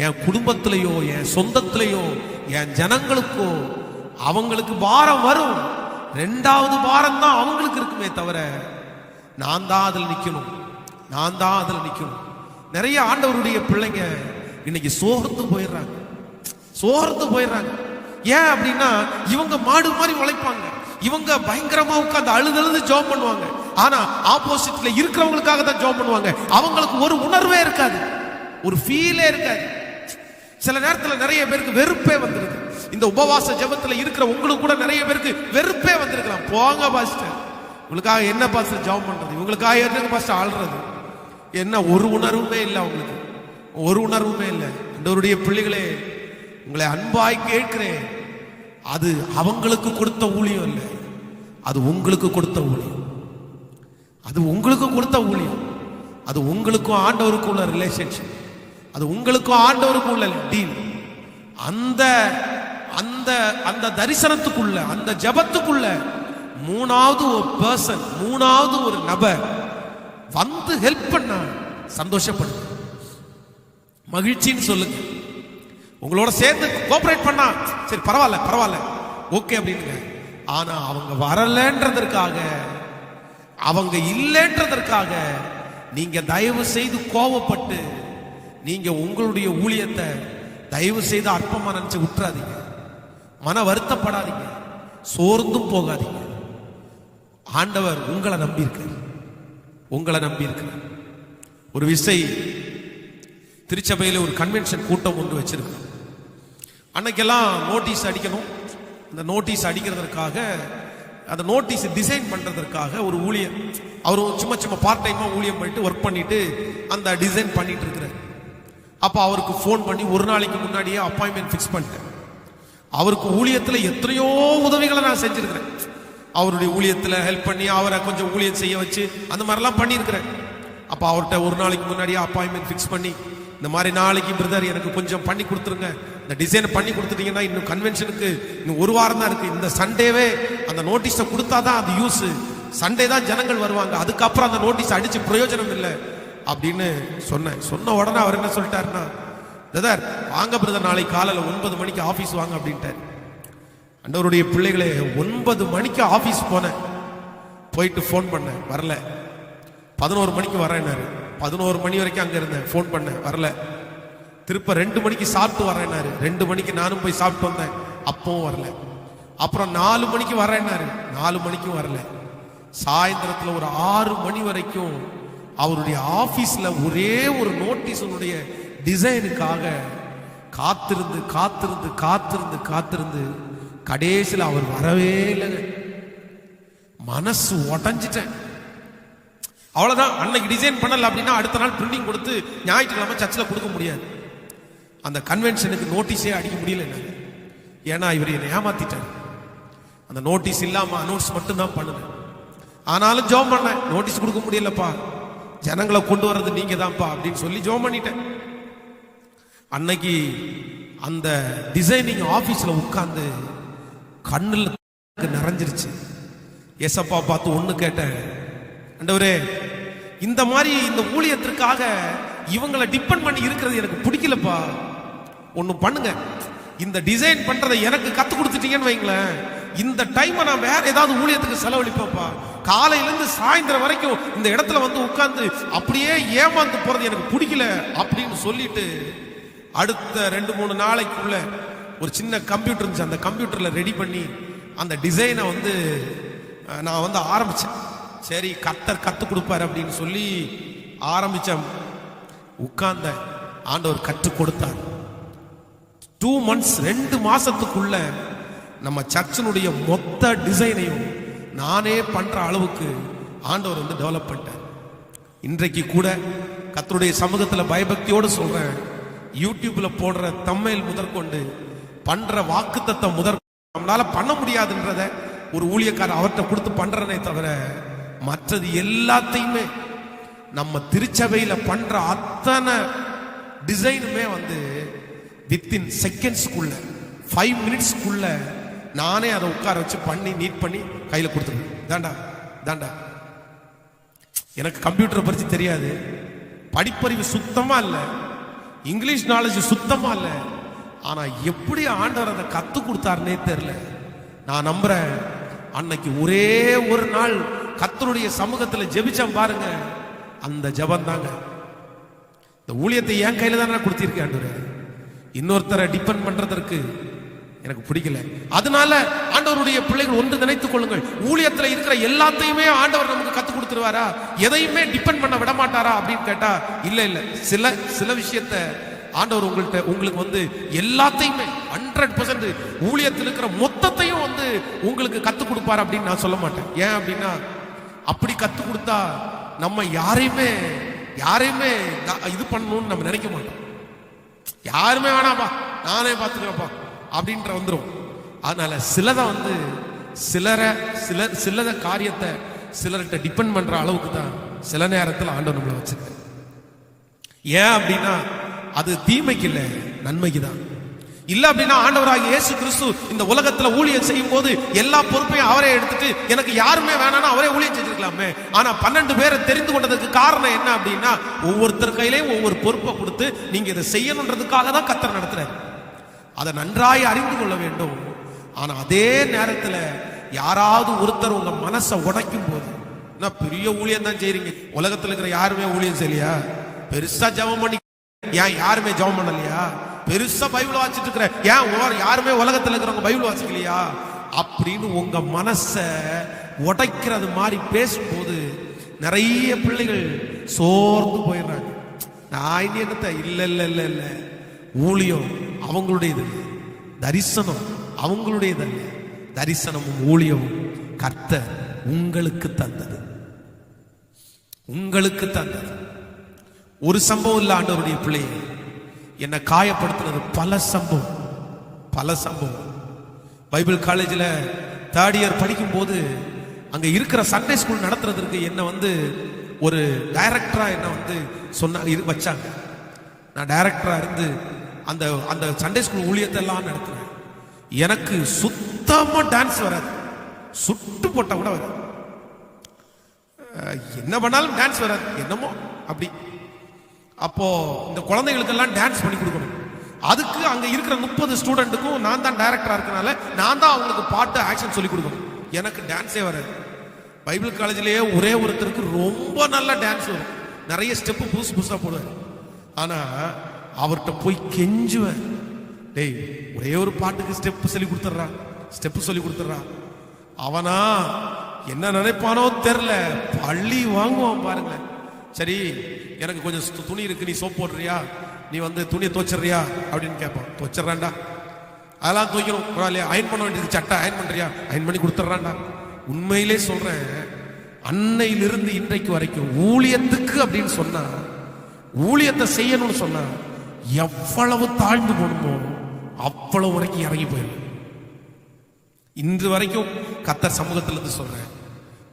என் குடும்பத்திலேயோ என் சொந்தத்திலேயோ என் ஜனங்களுக்கோ அவங்களுக்கு பாரம் வரும், 2வது பாரம் தான் அவங்களுக்கு இருக்குமே தவிர நான் தான் அதில் நிக்கணும், நான் தான் அதில் நிக்கணும். நிறைய ஆண்டவருடைய பிள்ளைங்க இன்னைக்கு சோர்ந்து போயிடுறாங்க. ஏன் அப்படின்னா இவங்க மாடு மாதிரி உழைப்பாங்க, இவங்க பயங்கரமா உட்கார்ந்து அழுது ஜெபம் பண்ணுவாங்க. ஆனா ஆப்போசிட்ல இருக்கிறவங்களுக்காக தான் ஜெபம் பண்ணுவாங்க. அவங்களுக்கு ஒரு உணர்வே இருக்காது, ஒரு ஃபீலே இருக்காது. சில நேரத்தில் நிறைய பேருக்கு வெறுப்பே வந்துருக்கு. இந்த உபவாச ஜெபத்துல இருக்கிற உங்களுக்கு கூட நிறைய பேருக்கு வெறுப்பே வந்திருக்கலாம். போங்க பாஸ்டர், உங்களுக்காக என்ன பாஸ்டர் ஜெபம் பண்றது, இவங்களுக்காக என்ன பாஸ்டர் ஆள்றது, என்ன ஒரு உணர்வுமே இல்லை, அவங்களுக்கு ஒரு உணர்வுமே இல்லை. ஆண்டவருடைய பிள்ளைகளே, உங்களை அன்பாய் கேட்கிறேன், அது அவங்களுக்கு கொடுத்த ஊழியம் இல்லை, அது உங்களுக்கு கொடுத்த ஊழியம். அது உங்களுக்கு கொடுத்த ஊழியம். அது உங்களுக்கும் ஆண்டவருக்கும் உள்ள ரிலேஷன்ஷிப், அது உங்களுக்கும் ஆண்டவருக்கும் உள்ள டீல். அந்த அந்த அந்த தரிசனத்துக்குள்ள, அந்த ஜெபத்துக்குள்ள மூணாவது ஒரு பர்சன், மூணாவது ஒரு நபர் வந்து ஹெல்ப் பண்ண சந்தோஷப்படுங்க, மகிழ்ச்சின்னு சொல்லுங்க. உங்களோட சேர்ந்து கோஆபரேட் பண்ணா சரி பரவாயில்ல பரவாயில்ல ஓகே அப்படின்னுங்க. ஆனா அவங்க வரலன்றதற்காக, அவங்க இல்லைன்றதற்காக நீங்க தயவு செய்து கோபப்பட்டு நீங்க உங்களுடைய ஊழியத்தை தயவு செய்து அற்பமா நினைச்சு விட்டுறாதீங்க. மன வருத்தப்படாதீங்க, சோர்ந்தும் போகாதீங்க. ஆண்டவர் உங்களை நம்பி இருக்கார், உங்களை நம்பி இருக்கிறார். ஒரு விசை திருச்சபையில் ஒரு கன்வென்ஷன் கூட்டம் ஒன்று வச்சிருக்கு. அன்னைக்கெல்லாம் நோட்டீஸ் அடிக்கணும். அந்த நோட்டீஸ் அடிக்கிறதுக்காக, அந்த நோட்டீஸ் டிசைன் பண்றதற்காக ஒரு ஊழியர், அவர் சும்மா சும்மா பார்ட் டைமா ஊழியம் பண்ணிட்டு ஒர்க் பண்ணிட்டு அந்த டிசைன் பண்ணிட்டு இருக்கிறார். அப்ப அவருக்கு ஃபோன் பண்ணி ஒரு நாளைக்கு முன்னாடியே அப்பாயின்மெண்ட் ஃபிக்ஸ் பண்ணிட்டேன். அவருக்கு ஊழியத்துல எத்தனையோ உதவிகளை நான் செஞ்சிருக்கிறேன். அவருடைய ஊழியத்துல ஹெல்ப் பண்ணி அவரை கொஞ்சம் ஊழியம் செய்ய வச்சு அந்த மாதிரிலாம் பண்ணியிருக்கிறேன். அப்ப அவர்கிட்ட ஒரு நாளைக்கு முன்னாடியே அப்பாயின்மெண்ட் ஃபிக்ஸ் பண்ணி, இந்த மாதிரி நாளைக்கு பிரதர் எனக்கு கொஞ்சம் பண்ணி கொடுத்துருங்க, இந்த டிசைனை பண்ணி கொடுத்துட்டீங்கன்னா இன்னும் கன்வென்ஷனுக்கு இன்னும் ஒரு வாரம் தான் இருக்கு, இந்த சண்டேவே அந்த நோட்டீஸை கொடுத்தாதான் அது யூஸ், சண்டே தான் ஜனங்கள் வருவாங்க, அதுக்கப்புறம் அந்த நோட்டீஸ் அடிச்சு பிரயோஜனம் இல்லை அப்படின்னு சொன்னேன். சொன்ன உடனே அவர் என்ன சொல்லிட்டாருன்னா, பிரதர் வாங்க பிரதர், நாளைக்கு காலையில் 9 மணிக்கு ஆஃபீஸ் வாங்க அப்படின்ட்டார். ஆண்டவருடைய பிள்ளைகளே, 9 மணிக்கு ஆஃபீஸ் போனேன். போயிட்டு ஃபோன் பண்ணேன், வரல. 11 மணிக்கு வரேன்னாரு. 11 மணி வரைக்கும் அங்கே இருந்தேன், ஃபோன் பண்ணேன், வரல. திருப்ப 2 மணிக்கு சாப்பிட்டு வரேன்னாரு. 2 மணிக்கு நானும் போய் சாப்பிட்டு வந்தேன், அப்பவும் வரல. அப்புறம் 4 மணிக்கு வரேன்னாரு, 4 மணிக்கும் வரல. சாயந்தரத்தில் ஒரு 6 மணி வரைக்கும் அவருடைய ஆபீஸ்ல ஒரே ஒரு நோட்டீஸுடைய டிசைனுக்காக காத்திருந்து காத்திருந்து காத்திருந்து காத்திருந்து கடைசியில் அவர் வரவே இல்லைங்க. மனசு உடஞ்சிட்டேன். அவ்வளவுதான். அன்னைக்கு டிசைன் பண்ணல அப்படின்னா அடுத்த நாள் பிரிண்டிங் கொடுத்து ஞாயிற்றுக்கிழமை சர்ச்சில் கொடுக்க முடியாது. அந்த கன்வென்ஷனுக்கு நோட்டீஸே அடிக்க முடியல என்னால. ஏன்னா இவர் என்னை ஏமாத்திட்டார். அந்த நோட்டீஸ் இல்லாம அனௌன்ஸ் மட்டும்தான் பண்ணுவேன். ஆனாலும் ஜெபம் பண்ணேன், நோட்டீஸ் கொடுக்க முடியலப்பா, ஜனங்களை கொண்டு வர்றது நீங்க தான்ப்பா அப்படின்னு சொல்லி ஜெபம் பண்ணிட்டேன். அன்னைக்கு அந்த டிசைனிங் ஆபீஸ்ல உட்கார்ந்து கண்ணுல நிறைஞ்சிருச்சு. ஏசப்பா பார்த்து ஒண்ணு கேட்டேன், ஆண்டவரே இந்த மாதிரி இந்த ஊழியத்திற்காக இவங்களை டிபெண்ட் பண்ணி இருக்கிறது எனக்கு பிடிக்கலப்பா, ஒண்ணு பண்ணுங்க, இந்த டிசைன் பண்றதை எனக்கு கத்து கொடுத்துட்டீங்கன்னு வைங்களேன், இந்த டைமை நான் வேற ஏதாவது ஊழியத்துக்கு செலவழிப்பேன்ப்பா. காலையிலிருந்து சாயந்தரம் வரைக்கும் இந்த இடத்துல வந்து உட்கார்ந்து அப்படியே ஏமாந்து போறது எனக்கு பிடிக்கல அப்படின்னு சொல்லிட்டு அடுத்த 2-3 நாளைக்குள்ள ஒரு சின்ன கம்ப்யூட்டர் இருந்துச்சு, அந்த கம்ப்யூட்டர்ல ரெடி பண்ணி அந்த டிசைனை வந்து நான் வந்து ஆரம்பிச்சேன். சரி கர்த்தர் கத்து கொடுப்பாரு அப்படின்னு சொல்லி ஆரம்பிச்சேன். உட்கார்ந்த ஆண்டவர் கற்றுக் கொடுத்தார். 2 months 2 மாசத்துக்குள்ள நம்ம சர்ச்சினுடைய மொத்த டிசைனையும் நானே பண்ற அளவுக்கு ஆண்டவர் வந்து டெவலப் பண்ணிட்டார். இன்றைக்கு கூட கர்த்தருடைய சமூகத்தில் பயபக்தியோடு சொல்றேன், யூடியூப்ல போடுற தம்மையில் முதற்கொண்டு பண்ற வாக்குத்தத்தம் முதற் நம்மளால பண்ண முடியாதுன்றத ஒரு ஊழியக்காரர் அவர்கிட்ட கொடுத்து பண்றனே தவிர மற்றது எல்லாத்தையுமே நம்ம திருச்சபையில பண்ற அத்தனை டிசைனுமே வந்து வித்தின் செகண்ட்ஸ்க்குள்ள 5 minutesக்குள்ள நானே அதை உட்கார வச்சு பண்ணி நீட் பண்ணி கையில கொடுத்துருவேன். தாண்டா தாண்டா. எனக்கு கம்ப்யூட்டரை பற்றி தெரியாது, படிப்பறிவு சுத்தமா இல்லை, இங்கிலீஷ் நாலேஜ் சுத்தமா இல்லை. ஆனா எப்படி ஆண்டவர் அதை கத்து கொடுத்தாருன்னே தெரியல. நான் நம்புறேன் அன்னைக்கு ஒரே ஒரு நாள் கர்த்தருடைய சமூகத்தில் ஜெபிச்சேன் பாருங்க, அந்த ஜெபம் தாங்க. இந்த ஊழியத்தை என் கையில தான் நான் கொடுத்திருக்கேன் ஆண்டவரே, இன்னொருத்தரை டிபெண்ட் பண்றதற்கு எனக்கு பிடிக்கல. அதனால ஆண்டவருடைய பிள்ளைகள் ஒன்று நினைத்துக் கொள்ளுங்கள், ஊழியத்துல இருக்கிற எல்லாத்தையுமே ஆண்டவர் நமக்கு கத்து கொடுத்துருவாரா, எதையுமே டிபெண்ட் பண்ண விட மாட்டாரா அப்படின்னு கேட்டா இல்ல இல்ல. சில விஷயத்த ஆண்டவர் உங்களுக்கு வந்து எல்லாத்தையுமே 100% ஊழியத்தில் இருக்கிற மொத்தத்தையும் வந்து உங்களுக்கு கத்துக் கொடுப்பார் அப்படின்னு நான் சொல்ல மாட்டேன். ஏன் அப்படின்னா அப்படி கத்துக் கொடுத்தா நம்ம யாரையுமே இது பண்ணணும்னு நம்ம நினைக்க மாட்டோம். யாருமே வேணாப்பா நானே பார்த்துக்கிறேன்ப்பா அப்படின்ற வந்துடும். அதனால சிலதை வந்து சிலத காரியத்தை சிலர்கிட்ட டிபெண்ட் பண்ற அளவுக்கு தான் சில நேரத்தில் ஆண்டவர் நம்மளை வச்சிருக்க. ஏன் அப்படின்னா அது தீமைக்கு இல்லை, நன்மைக்கு தான். இல்ல அப்படின்னா ஆண்டவராகிய இயேசு கிறிஸ்து இந்த உலகத்துல ஊழியம் செய்யும் போது எல்லா பொறுப்பையும் அவரே எடுத்துட்டு எனக்கு யாருமே வேணாம்னா அவரே ஊழியம் செஞ்சிருக்கலாமே. ஆனா 12 பேரை தெரிந்து கொண்டதுக்கு காரணம் என்ன அப்படின்னா ஒவ்வொருத்தர் கையிலையும் ஒவ்வொரு பொறுப்பை கொடுத்து நீங்க இதை செய்யணுன்றதுக்காக தான் கர்த்தர் நடத்துறாரு. அதை நன்றாய் அறிந்து கொள்ள வேண்டும். ஆனா அதே நேரத்துல யாராவது ஒருத்தர் உங்க மனசை உடைக்கும் போது, பெரிய ஊழியம் தான் செய்றீங்க, உலகத்துல இருக்கிற யாருமே ஊழியம் செய்யலையா? பெருசா ஜெபம் பண்ணி ஏன் யாருமே ஜெபம் பண்ணலையா? பெருசா பைபிள் வாசிச்சுட்டு இருக்கிற ஏன் யாருமே உலகத்துல இருக்கிறவங்க பைபிள் வாசிக்கலையா அப்படின்னு உங்க மனசை உடைக்கிறது மாதிரி பேசும்போது நிறைய பிள்ளைகள் சோர்ந்து போயிடுறாங்க. நான் என்னத்த இல்ல இல்ல இல்ல இல்ல ஊழியம் அவங்களுடையது, தரிசனம் அவங்களுடையதல்ல. தரிசனமும் ஊழியமும் கர்த்தர் உங்களுக்கு தந்தது, உங்களுக்கு தந்தது. ஒரு சம்பவம் இல்ல, ஆண்டவருடைய பிள்ளையை என்னை காயப்படுத்தினது பல சம்பவம். பைபிள் காலேஜில் 3rd இயர் படிக்கும் போது அங்க இருக்கிற சண்டே ஸ்கூல் நடத்துறதுக்கு என்ன வந்து ஒரு டைரக்டரா என்ன வந்து வச்சாங்க. நான் டைரக்டரா இருந்து அந்த அந்த சண்டே ஸ்கூல் ஊழியத்தை எல்லாம் நடத்துறேன். எனக்கு சுத்தமா டான்ஸ் வராது, சுட்டு போட்டா கூட வராது, என்ன பண்ணாலும் டான்ஸ் வராது, என்னமோ அப்படி. அப்போ இந்த குழந்தைகளுக்கெல்லாம் டான்ஸ் பண்ணி கொடுக்கணும். அதுக்கு அங்க இருக்கிற 30 ஸ்டூடெண்ட்டுக்கும் நான் தான் டைரக்டரா இருக்கனால நான் தான் அவங்களுக்கு பாட்டு ஆக்ஷன் சொல்லி கொடுக்கணும். எனக்கு டான்ஸே வராது. பைபிள் காலேஜ்லயே ஒரே ஒருத்தருக்கு ரொம்ப நல்ல டான்ஸ் வரும், நிறைய ஸ்டெப்பு புதுசா போடுவார். ஆனா அவர்கிட்ட போய் கெஞ்சுவேன், டேய் ஒரே ஒரு பாட்டுக்கு ஸ்டெப்பு சொல்லி கொடுத்துட்றா. அவனா என்ன நினைப்பானோ தெரியல, பள்ளி வாங்குவான் பாருங்க. சரி எனக்கு கொஞ்சம் துணி இருக்கு, நீ சோப் போடுறியா, நீ வந்து துணியை துவைச்சிடுறியா அப்படின்னு கேட்பான். துவைச்சிட்றான்டா, அதெல்லாம் துவைக்கணும், அயன் பண்ண வேண்டியது, சட்டை அயன் பண்றியா, அயன் பண்ணி கொடுத்துட்றான்டா. உண்மையிலே சொல்றேன், அன்னையிலிருந்து இன்றைக்கு வரைக்கும் ஊழியத்துக்கு அப்படின்னு சொன்னா, ஊழியத்தை செய்யணும்னு சொன்னா எவ்வளவு தாழ்ந்து போகணுமோ அவ்வளவு வரைக்கும் இறங்கி போயிடும். இன்று வரைக்கும் கர்த்தர் சமூகத்துல இருந்து சொல்றேன்,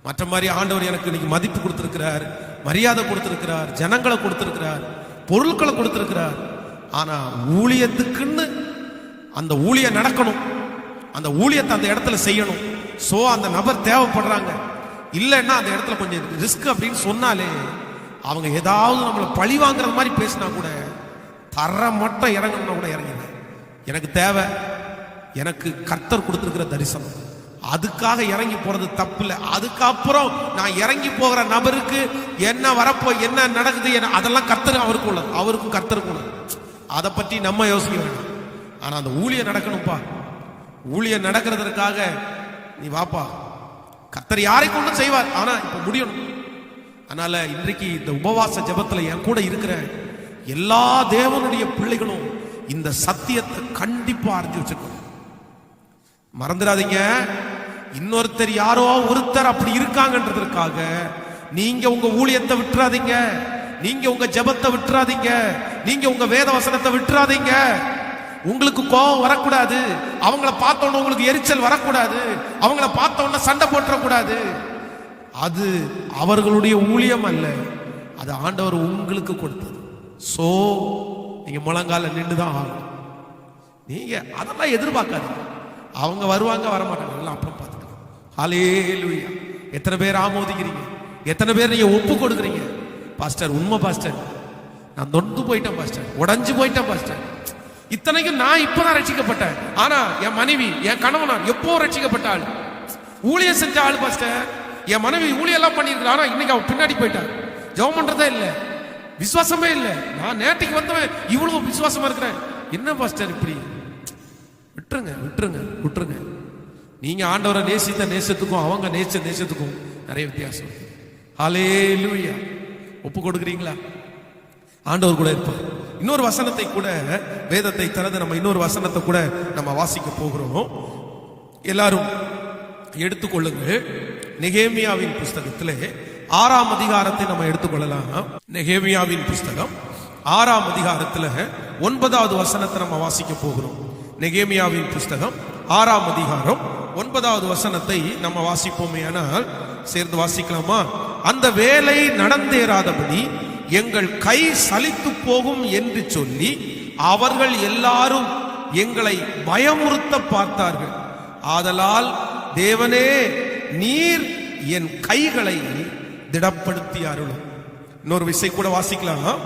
மற்ற மாதிரி ஆண்டவர் எனக்கு இன்னைக்கு மதிப்பு கொடுத்திருக்கிறார், மரியாதை கொடுத்திருக்கிறார், ஜனங்களை கொடுத்திருக்கிறார், பொருட்களை கொடுத்திருக்கிறார். ஆனா ஊழியத்துக்குன்னு அந்த ஊழியம் நடக்கணும், அந்த ஊழியத்தை அந்த இடத்துல செய்யணும். சோ அந்த நபர் தேவைப்படுறாங்க, இல்லைன்னா அந்த இடத்துல கொஞ்சம் ரிஸ்க் அப்படின்னு சொன்னாலே அவங்க ஏதாவது நம்மளை பழி வாங்குறது மாதிரி பேசினா கூட தர மட்டும் இறங்கணும்னா கூட இறங்கிடுங்க. எனக்கு தேவை, எனக்கு கர்த்தர் கொடுத்திருக்கிற தரிசனம், அதுக்காக இறங்கி போறது தப்பு இல்லை. அதுக்கப்புறம் நான் இறங்கி போகிற நபருக்கு என்ன வரப்போ என்ன நடக்குது அதெல்லாம் கர்த்தர் அவருக்கு உள்ளது, அவருக்கும் கர்த்தருக்கும் உள்ளது. அதை பற்றி நம்ம யோசிக்க வேண்டாம். ஆனா அந்த ஊழியம் நடக்கணும்ப்பா. ஊழியம் நடக்கிறதுக்காக நீ வாப்பா, கர்த்தர் யாரை கொண்டும் செய்வார், ஆனா இப்ப முடியணும். அதனால இன்றைக்கு இந்த உபவாச ஜெபத்துல என் கூட இருக்கிற எல்லா தேவனுடைய பிள்ளைகளும் இந்த சத்தியத்தை கண்டிப்பா அறிஞ்சு வச்சுக்கணும். மறந்துடாதீங்க, இன்னொருத்தர் யாரோ ஒருத்தர் அப்படி இருக்காங்கன்றதற்காக நீங்க உங்க ஊழியத்தை விட்டுறாதீங்க, நீங்க உங்க ஜெபத்தை விட்டுறாதீங்க, நீங்க உங்க வேத வசனத்தை விட்டுறாதீங்க. உங்களுக்கு கோபம் வரக்கூடாது, அவங்கள பார்த்தோன்னு உங்களுக்கு எரிச்சல் வரக்கூடாது, அவங்கள பார்த்தோன்னு சண்டை போட்டுறக்கூடாது. அது அவர்களுடைய ஊழியம் அல்ல, அது ஆண்டவர் உங்களுக்கு கொடுத்தது. சோ நீங்க முழங்கால நின்றுதான் ஆகணும். நீங்க அதெல்லாம் எதிர்பார்க்காதீங்க, அவங்க வருவாங்க வரமாட்டாங்க, எல்லாம் அப்புறம் பார்த்துக்கலாம். ஹல்லேலூயா. எத்தனை பேர் ஆமோதிக்கிறீங்க, எத்தனை பேர் நீங்க ஒப்பு கொடுக்குறீங்க? பாஸ்டர் உண்மை பாஸ்டர், நான் நொந்து போயிட்டேன் பாஸ்டர், உடஞ்சு போயிட்டேன் பாஸ்டர். இத்தனைக்கும் நான் இப்பதான் ரட்சிக்கப்பட்டேன், ஆனா என் மனைவி என் கணவனார் எப்போ ரட்சிக்கப்பட்ட ஆள், ஊழியம் செஞ்ச ஆள் பாஸ்டர். என் மனைவி ஊழியம் எல்லாம் பண்ணிருக்கா, ஆனா இன்னைக்கு அவன் பின்னாடி போயிட்டான், ஜெபம் பண்றதே இல்லை, விசுவாசமே இல்லை. நான் நேற்றுக்கு வந்தவன் இவ்வளவு விசுவாசமா இருக்கிறேன். என்ன பாஸ்டர் இப்படி? விட்டுருங்க விட்டுருங்க விட்டுருங்க. நீங்க ஆண்டவரை நேசித்த நேசத்துக்கும் அவங்க நேசித்த நேசத்துக்கும் நிறைய வித்தியாசம். ஹல்லேலூயா. ஒப்பு கொடுக்குறீங்களா? ஆண்டவர் கூட இருப்பார். இன்னொரு வசனத்தை கூட, வேதத்தை திறந்து நம்ம இன்னொரு வசனத்தை கூட நம்ம வாசிக்க போகிறோம். எல்லாரும் எடுத்துக்கொள்ளுங்கள். நெகேமியாவின் புஸ்தகத்திலே 6ஆம் அதிகாரத்தை நம்ம எடுத்துக்கொள்ளலாம். நெகேமியாவின் புஸ்தகம் 6ஆம் அதிகாரத்தில் 9வது வசனத்தை நம்ம வாசிக்க போகிறோம். நெகேமியாவின் புஸ்தகம் 6ஆம் அதிகாரம் 9வது வசனத்தை நம்ம வாசிப்போமே. ஆனால் சேர்ந்து வாசிக்கலாமா? அந்த வேலை நடந்தேறாதபடி எங்கள் கை சலித்து போகும் என்று சொல்லி அவர்கள் எல்லாரும் எங்களை பயமுறுத்த பார்த்தார்கள். ஆதலால் தேவனே, நீர் என் கைகளை திடப்படுத்தி அருளும். இன்னொரு விசை கூட வாசிக்கலாம்.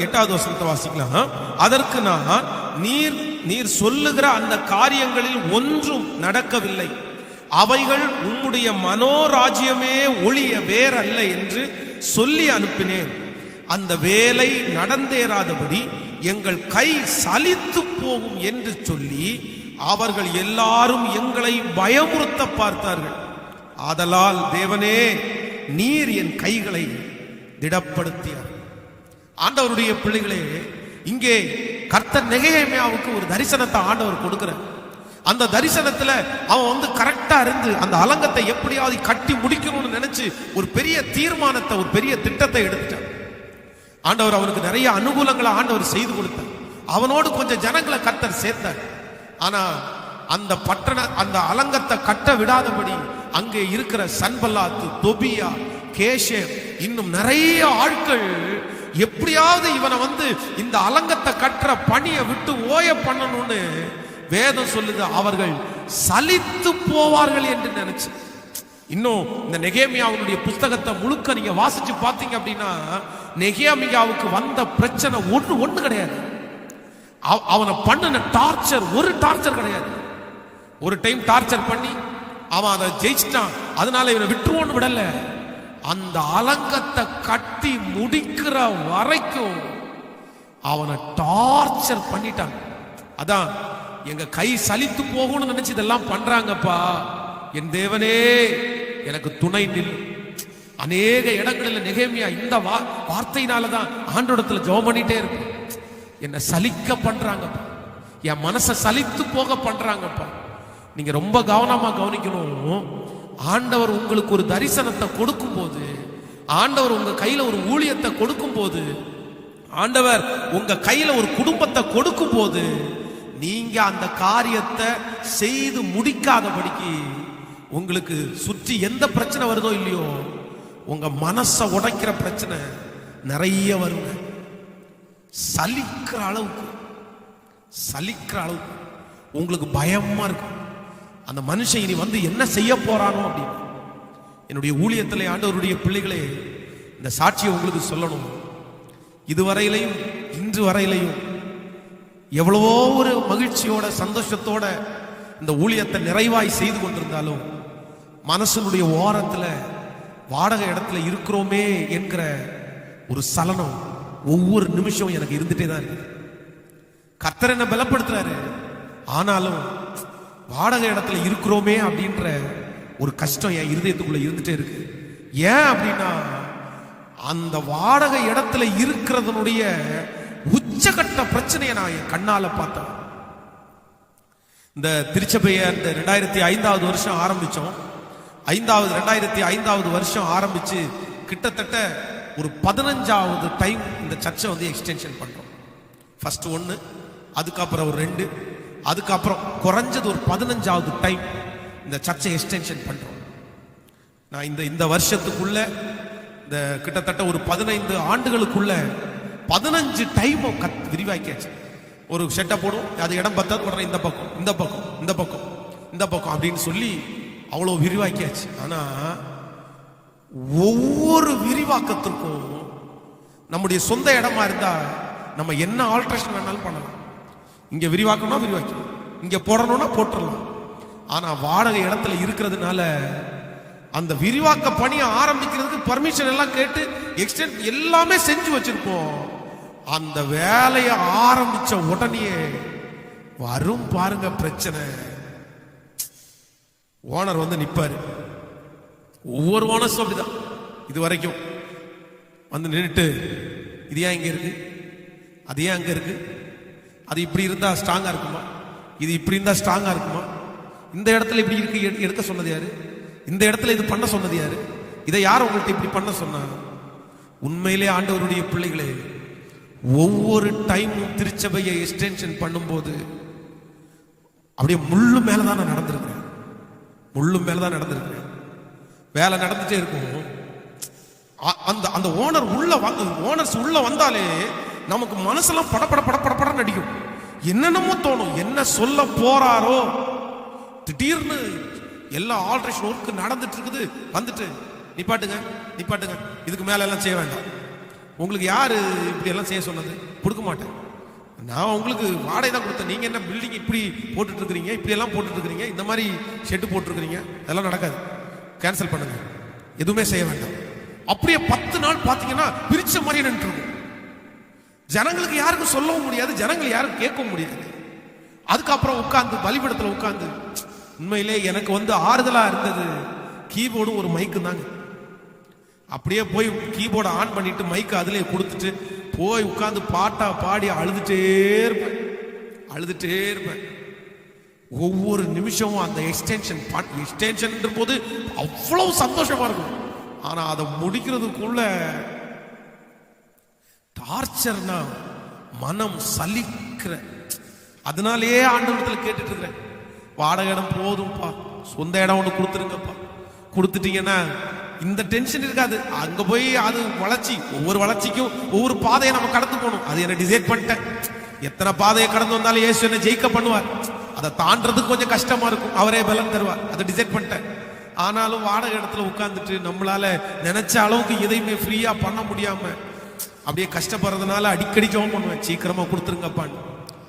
8வது வசனத்தை வாசிக்கலாம். அதற்கு நான், நீர் சொல்லுகிற அந்த காரியங்களில் ஒன்றும் நடக்கவில்லை, அவைகள் உம்முடைய மனோராஜ்யமே ஒழிய வேறல்ல என்று சொல்லி அனுப்பினேன். அந்த வேலை நடந்தேறாதபடி எங்கள் கை சலித்து போகும் என்று சொல்லி அவர்கள் எல்லாரும் எங்களை பயமுறுத்த பார்த்தார்கள். ஆதலால் தேவனே, நீர் என் கைகளை திடப்படுத்தியார். ஆண்டவருடைய பிள்ளைகளே, இங்கே கர்த்தர் நெகேமியாவுக்கு ஒரு தரிசனத்தை ஆண்டவர் கொடுக்கிறார். அந்த தரிசனத்துல அவன் கரெக்டா இருந்து அந்த அலங்கத்தை எப்படியாவது கட்டி முடிக்கணும்னு நினைச்சு ஒரு பெரிய தீர்மானத்தை, ஒரு பெரிய திட்டத்தை எடுத்துட்டான். ஆண்டவர் அவனுக்கு நிறைய அனுகூலங்களை ஆண்டவர் செய்து கொடுத்தார். அவனோடு கொஞ்சம் ஜனங்களை கர்த்தர் சேர்த்தார். ஆனா அந்த அலங்கத்தை கட்ட விடாதபடி அங்கே இருக்கிற சன்பல்லாத்து, தொபியா, கேஷே, இன்னும் நிறைய ஆட்கள் எப்படியாவது இவனை இந்த அலங்கத்தை கட்டுற பணியை விட்டு ஓய பண்ணணும்னு வேதம் சொல்லுது. அவர்கள் சலித்து போவார்கள் என்று நினைச்சு. இன்னும் இந்த நெகேமியாவுடைய புஸ்தகத்தை முழுக்க நீங்க வாசிச்சு பார்த்தீங்க அப்படின்னா, நெகேமியாவுக்கு வந்த பிரச்சனை ஒண்ணு கிடையாது. அவனை பண்ணின டார்ச்சர் ஒரு டார்ச்சர் கிடையாது. ஒரு டைம் டார்ச்சர் பண்ணி அவன் அதை ஜெயிச்சிட்டான், அதனால இவனை விட்டுருவோன்னு விடல. அந்த அலங்கத்தை கட்டி முடிக்கிற வரைக்கும் அவனை டார்ச்சர் பண்ணிட்டான். அதான் எங்க கை சலித்து போகணும்னு நினைச்சு இதெல்லாம் பண்றாங்கப்பா, என் தேவனே எனக்கு துணை நில். அநேக இடங்களில் நெகேமியா இந்த வார்த்தையினாலதான் ஆண்டவரிடத்துல ஜெபம் பண்ணிட்டே இருக்கு. என்ன சலிக்க பண்றாங்கப்பா, என் மனசை சலித்து போக பண்றாங்கப்பா. நீங்க ரொம்ப கவனமா கவனிக்கணும். ஆண்டவர் உங்களுக்கு ஒரு தரிசனத்தை கொடுக்கும் போது, ஆண்டவர் உங்க கையில ஒரு ஊழியத்தை கொடுக்கும் போது, ஆண்டவர் உங்க கையில ஒரு குடும்பத்தை கொடுக்கும் போது, நீங்க அந்த காரியத்தை செய்து முடிக்காதபடிக்கு உங்களுக்கு சுற்றி எந்த பிரச்சனை வருதோ இல்லையோ, உங்க மனசை உடைக்கிற பிரச்சனை நிறைய வருங்க. சலிக்கிற அளவுக்கு உங்களுக்கு பயமா இருக்கும். அந்த மனுஷன் இனி என்ன செய்ய போறானோ அப்படின்னு. என்னுடைய ஊழியத்தில் ஆண்டவருடைய பிள்ளைகளே, இந்த சாட்சியை உங்களுக்கு சொல்லணும். இதுவரையிலையும் இன்று வரையிலையும் எவ்வளவோ ஒரு மகிழ்ச்சியோட சந்தோஷத்தோட இந்த ஊழியத்தை நிறைவாய் செய்து கொண்டிருந்தாலும், மனசனுடைய ஓரத்துல வாடகை இடத்துல இருக்கிறோமே என்கிற ஒரு சலனம் ஒவ்வொரு நிமிஷம் எனக்கு இருந்துட்டே தான் இருக்கு. கர்த்தர் என்ன பலப்படுத்துறாரு, ஆனாலும் வாடகை இடத்துல இருக்கிறோமே அப்படின்ற ஒரு கஷ்டம் என் இருதயத்துக்குள்ள இருந்துட்டே இருக்கு. ஏன் அப்படின்னா, அந்த வாடகை இடத்துல இருக்கிறதனுடைய உச்சகட்ட பிரச்சனையை நான் என் கண்ணால பார்த்தேன். இந்த திருச்சபையை இந்த 2005வது வருஷம் ஆரம்பிச்சோம். 2005வது வருஷம் ஆரம்பிச்சு கிட்டத்தட்ட ஒரு 15வது டைம் இந்த சர்ச்சை எக்ஸ்டென்ஷன் பண்றோம். ஃபர்ஸ்ட் 1, அதுக்கப்புறம் ஒரு 2, அதுக்கப்புறம் குறைஞ்சது ஒரு 15வது டைம் இந்த சர்ச்சை எக்ஸ்டென்ஷன் பண்றோம். நான் இந்த வருஷத்துக்குள்ள இந்த கிட்டத்தட்ட ஒரு 15 ஆண்டுகளுக்குள்ள 15 டைம் விரிவாக்கியாச்சு. ஒரு செட்டை போடும், அது இடம் பத்தாது, உடனே இந்த பக்கம் இந்த பக்கம் இந்த பக்கம் இந்த பக்கம் அப்படின்னு சொல்லி அவ்வளோ விரிவாக்கியாச்சு. ஆனா ஒவ்வொரு விரிவாக்கத்திற்கும் நம்முடைய சொந்த இடமா இருந்தா நம்ம என்ன ஆல்ட்ரேஷன் வேணாலும் பண்ணலாம். இங்க விரிவாக்கணும்னா விரிவாக்கணும், இங்க போடணும்னா போட்டுடலாம். ஆனா வாடகை இடத்துல இருக்கிறதுனால அந்த விரிவாக்க பணியை ஆரம்பிக்கிறதுக்கு பர்மிஷன் எல்லாம் கேட்டு எக்ஸ்டென்ட் எல்லாமே செஞ்சு வச்சிருப்போம். அந்த வேலையை ஆரம்பிச்ச உடனே வரும் பாருங்க பிரச்சனை. ஓனர் நிப்பாரு. ஒவ்வொரு ஓனர்ஸும் அப்படிதான் இது வரைக்கும் நின்றுட்டு, இது ஏன் இங்க இருக்கு, அது ஏன் அங்க இருக்கு? அது இப்படி இருந்தா ஸ்ட்ராங்கா இருக்குமா? இது இப்படி இருந்தா ஸ்ட்ராங்கா இருக்குமா? இந்த இடத்துல இப்படி இருக்கு எடுக்க சொன்னது யாரு? இந்த இடத்துல இது பண்ண சொன்னது யாரு? இதை யார் உங்கள்கிட்ட இப்படி பண்ண சொன்னா? உண்மையிலே ஆண்டவருடைய பிள்ளைகளே, ஒவ்வொரு டைமும் திருச்சபையை எக்ஸ்டென்ஷன் பண்ணும்போது அப்படியே முள்ளு மேலதான் நான் நடந்திருக்கிறேன். முள்ளு மேலதான் நடந்திருக்கிறேன். வேலை நடந்துட்டே இருக்கும். அந்த ஓனர் ஓனர்ஸ் உள்ள வந்தாலே நமக்கு மனசெல்லாம் படப்பட நடிக்கும். என்னென்னமோ தோணும். என்ன சொல்ல போறாரோ, திடீர்னு எல்லா ஆல்ட்ரேஷன் ஒர்க் நடந்துட்டு இருக்குது. வந்துட்டு நிப்பாட்டுங்க, இதுக்கு மேல எல்லாம் செய்ய வேண்டாம். உங்களுக்கு யாரு இப்படி எல்லாம் செய்ய சொன்னது? கொடுக்க மாட்டேன். நான் உங்களுக்கு வாடகை தான் கொடுத்தேன். நீங்க என்ன பில்டிங் இப்படி போட்டுட்டு இருக்கிறீங்க, இப்படி எல்லாம் போட்டுட்டு இருக்கிறீங்க, இந்த மாதிரி ஷெட்டு போட்டுருக்கிறீங்க, அதெல்லாம் நடக்காது, கேன்சல் பண்ணுங்க, எதுவுமே செய்ய வேண்டாம். அப்படியே 10 நாள் பாத்தீங்கன்னா பிரிச்ச மாதிரி நின்று இருக்கும். ஜனங்களுக்கு யாருக்கும் சொல்லவும் முடியாது, ஜனங்கள் யாரும் கேட்கவும் முடியாது. அதுக்கப்புறம் உட்கார்ந்து பலிபீடத்துல உட்கார்ந்து, உண்மையிலே எனக்கு ஆறுதலா இருந்தது கீபோர்டும் ஒரு மைக்கு தாங்க. அப்படியே போய் கீபோர்டை ஆன் பண்ணிட்டு மைக்கு அதுலயே கொடுத்துட்டு போய் உட்கார்ந்து பாட்டா பாடி அழுதுட்டே இருப்பேன். ஒவ்வொரு நிமிஷமும் அந்த எக்ஸ்டென்ஷன் போது அவ்வளவு சந்தோஷமா இருக்கும். ஆனா அதை முடிக்கிறதுக்குள்ள டார்ச்சர்னா மனம் சலிக்கிற. அதனாலேயே ஆண்டவரத்துல கேட்டுட்டு இருக்கிறேன், வாடகை இடம் போதும்பா, சொந்த இடம் ஒன்று கொடுத்துருங்கப்பா. கொடுத்துட்டீங்கன்னா இந்த டென்ஷன் இருக்காது. அங்க போய் அது வளர்ச்சி, ஒவ்வொரு வளர்ச்சிக்கும் ஒவ்வொரு பாதையை நம்ம கடந்து போகணும். அது என்ன டிசைட் பண்ணிட்டேன். எத்தனை பாதையை கடந்து வந்தாலும் இயேசு என்ன ஜெயிக்க பண்ணுவார். அதை தாண்டறதுக்கு கொஞ்சம் கஷ்டமா இருக்கும், அவரே பலன் தருவார். அதை டிசைட் பண்ணிட்டேன். ஆனாலும் வாடகை இடத்துல உட்கார்ந்துட்டு நம்மளால நினைச்ச அளவுக்கு எதையுமே ஃப்ரீயா பண்ண முடியாம அப்படியே கஷ்டப்படுறதுனால அடிக்கடி ஜெபம் பண்ணுவேன், சீக்கிரமா கொடுத்துருங்கப்பான்னு.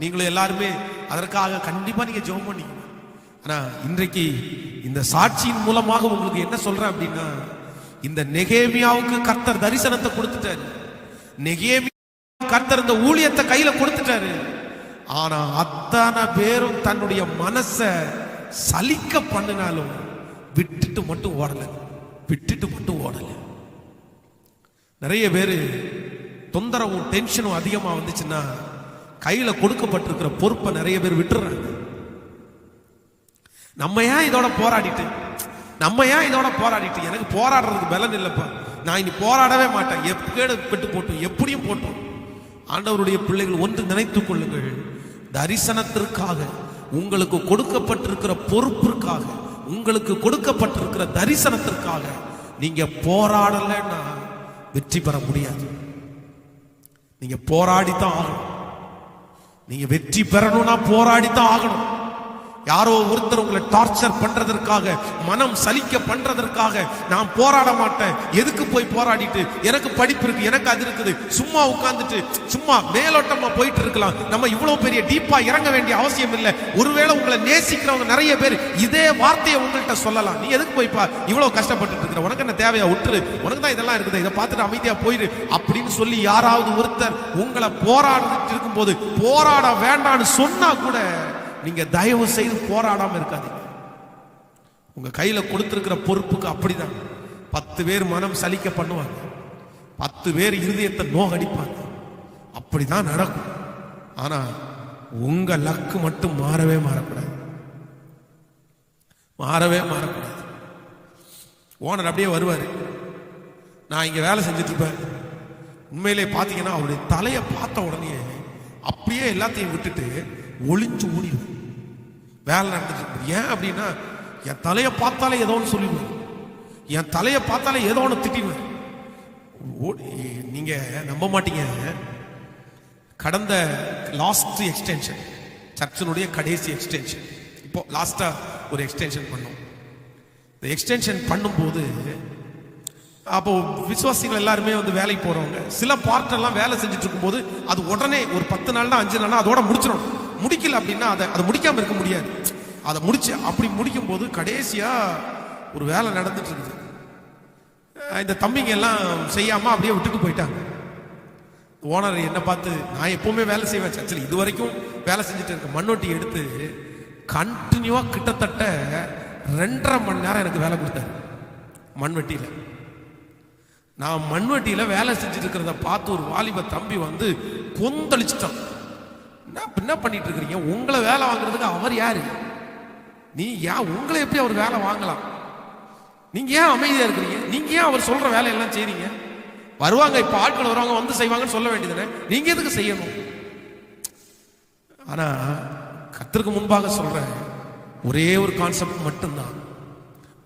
நீங்களும் எல்லாருமே அதற்காக கண்டிப்பா நீங்க ஜெபம் பண்ணீங்க. ஆனா இன்றைக்கு இந்த சாட்சியின் மூலமாக உங்களுக்கு என்ன சொல்றேன் அப்படின்னா, இந்த நெகேமியாவுக்கு கர்த்தர் தரிசனத்தை கொடுத்துட்டாரு. நெகேமியா கர்த்தர் இந்த ஊழியத்தை கையில கொடுத்துட்டாரு. ஆனா அத்தனை பேரும் தன்னுடைய மனச சலிக்க பண்ணினாலும் விட்டுட்டு மட்டும் ஓடல. நிறைய பேரு தொந்தரவும் டென்ஷனும் அதிகமா வந்துச்சுன்னா கையில கொடுக்கப்பட்டிருக்கிற பொறுப்பை நிறைய பேர் விட்டுறாங்க. நம்ம ஏன் இதோட போராடிட்டு எனக்கு போராடுறதுக்கு பலன் இல்லப்பா, நான் இனி போராடவே மாட்டேன், எப்பட்டு போட்டோம், எப்படியும் போட்டோம். ஆண்டவருடைய பிள்ளைகள் ஒன்று நினைத்துக் கொள்ளுங்கள், தரிசனத்திற்காக, உங்களுக்கு கொடுக்கப்பட்டிருக்கிற பொறுப்பிற்காக, உங்களுக்கு கொடுக்கப்பட்டிருக்கிற தரிசனத்திற்காக நீங்க போராடலைன்னா வெற்றி பெற முடியாது. நீங்க போராடித்தான் ஆகணும். நீங்க வெற்றி பெறணும்னா போராடித்தான் ஆகணும். யாரோ ஒருத்தர் உங்களை டார்ச்சர் பண்றதற்காக, மனம் சலிக்க பண்றதற்காக நான் போராட மாட்டேன். எதுக்கு போய் போராடிட்டு, எனக்கு படிப்பு இருக்கு, எனக்கு அது இருக்குது, சும்மா உட்கார்ந்துட்டு சும்மா மேலோட்டமா போயிட்டு இருக்கலாம். நம்ம இவ்வளவு பெரிய டீப்பா இறங்க வேண்டிய அவசியம் இல்லை. ஒருவேளை உங்களை நேசிக்கிறவங்க நிறைய பேர் இதே வார்த்தையை உங்கள்கிட்ட சொல்லலாம், நீ எதுக்கு போய்ப்பா இவ்வளவு கஷ்டப்பட்டு இருக்கிற, உனக்கு என்ன தேவையா, விட்டுரு, உனக்கு தான் இதெல்லாம் இருக்குது, இதை பார்த்துட்டு அமைதியா போயிரு அப்படின்னு சொல்லி யாராவது ஒருத்தர் உங்களை போராடிட்டு இருக்கும் போது போராட வேண்டாம்னு சொன்னா கூட நீங்க தயவு செய்து போராடாம இருக்காதீங்க. உங்க கையில கொடுத்திருக்கிற பொறுப்புக்கு அப்படிதான் 10 பேர் மனம் சலிக்க பண்ணுவாங்க, 10 பேர் இருதயத்தை நோகடிப்பாங்க, அப்படிதான் நடக்கும். ஆனா உங்க லக்கு மட்டும் மாறவே மாறக்கூடாது. ஓனர் அப்படியே வருவாரு, நான் இங்க வேலை செஞ்சுட்டு இருப்பேன். உண்மையிலே பாத்தீங்கன்னா அவருடைய தலையை பார்த்த உடனே அப்படியே எல்லாத்தையும் விட்டுட்டு ஒளிஞ்சு ஓடிடுவேன். வேலை நடந்துட்டு. ஏன் அப்படின்னா என் தலையை பார்த்தாலே ஏதோ ஒன்று சொல்லிடுவேன், என் தலையை பார்த்தாலே ஏதோ ஒன்று திட்டிடுவேன். நீங்க நம்ப மாட்டீங்க, கடந்த லாஸ்ட் எக்ஸ்டென்ஷன், சர்ச்சினுடைய கடைசி எக்ஸ்டென்ஷன், இப்போ லாஸ்டா ஒரு எக்ஸ்டென்ஷன் பண்ணோம். இந்த எக்ஸ்டென்ஷன் பண்ணும்போது அப்போ விசுவாசிகள் எல்லாருமே வேலைக்கு போறவங்க, சில பார்ட் எல்லாம் வேலை செஞ்சுட்டு இருக்கும்போது அது உடனே ஒரு 10 நாள்னா 5 நாள்னா அதோட முடிச்சிடும். முடிக்கல அப்படின்னா அதை முடிக்காம இருக்க முடியாது. அதை முடிச்சு அப்படி முடிக்கும் போது கடைசியா ஒரு வேலை நடந்துட்டு இருக்குது. இந்த தம்பிங்க எல்லாம் செய்யாம அப்படியே விட்டுட்டு போயிட்டாங்க. ஓனர் என்ன பார்த்து, நான் எப்பவுமே வேலை செய்வேன் சர்ச்சில், இது வரைக்கும் வேலை செஞ்சுட்டு இருக்க, மண்ணொட்டி எடுத்து கண்டினியூவா கிட்டத்தட்ட 2.5 மணி நேரம் எனக்கு வேலை கொடுத்தாரு மண்வெட்டியில. நான் மண்வெட்டியில வேலை செஞ்சுட்டு இருக்கிறத பார்த்து ஒரு வாலிப தம்பி வந்து கொந்தளிச்சுட்டான். என்ன பண்ணிட்டு இருக்கிறீங்க? உங்களை வேலை வாங்குறதுக்கு அவர் யாரு? நீ ஏன் உங்களை எப்படி அவர் வேலை வாங்கலாம்? நீங்க ஏன் அமைதியா இருக்கிறீங்க? நீங்க ஏன் அவர் சொல்ற வேலையெல்லாம் செய்றீங்க? வருவாங்க, இப்ப ஆட்கள் வருவாங்க, வந்து செய்வாங்கன்னு சொல்ல வேண்டியதுனே, நீங்க எதுக்கு செய்யணும்? ஆனா கர்த்தருக்கு முன்பாக சொல்றேன், ஒரே ஒரு கான்செப்ட் மட்டும்தான்,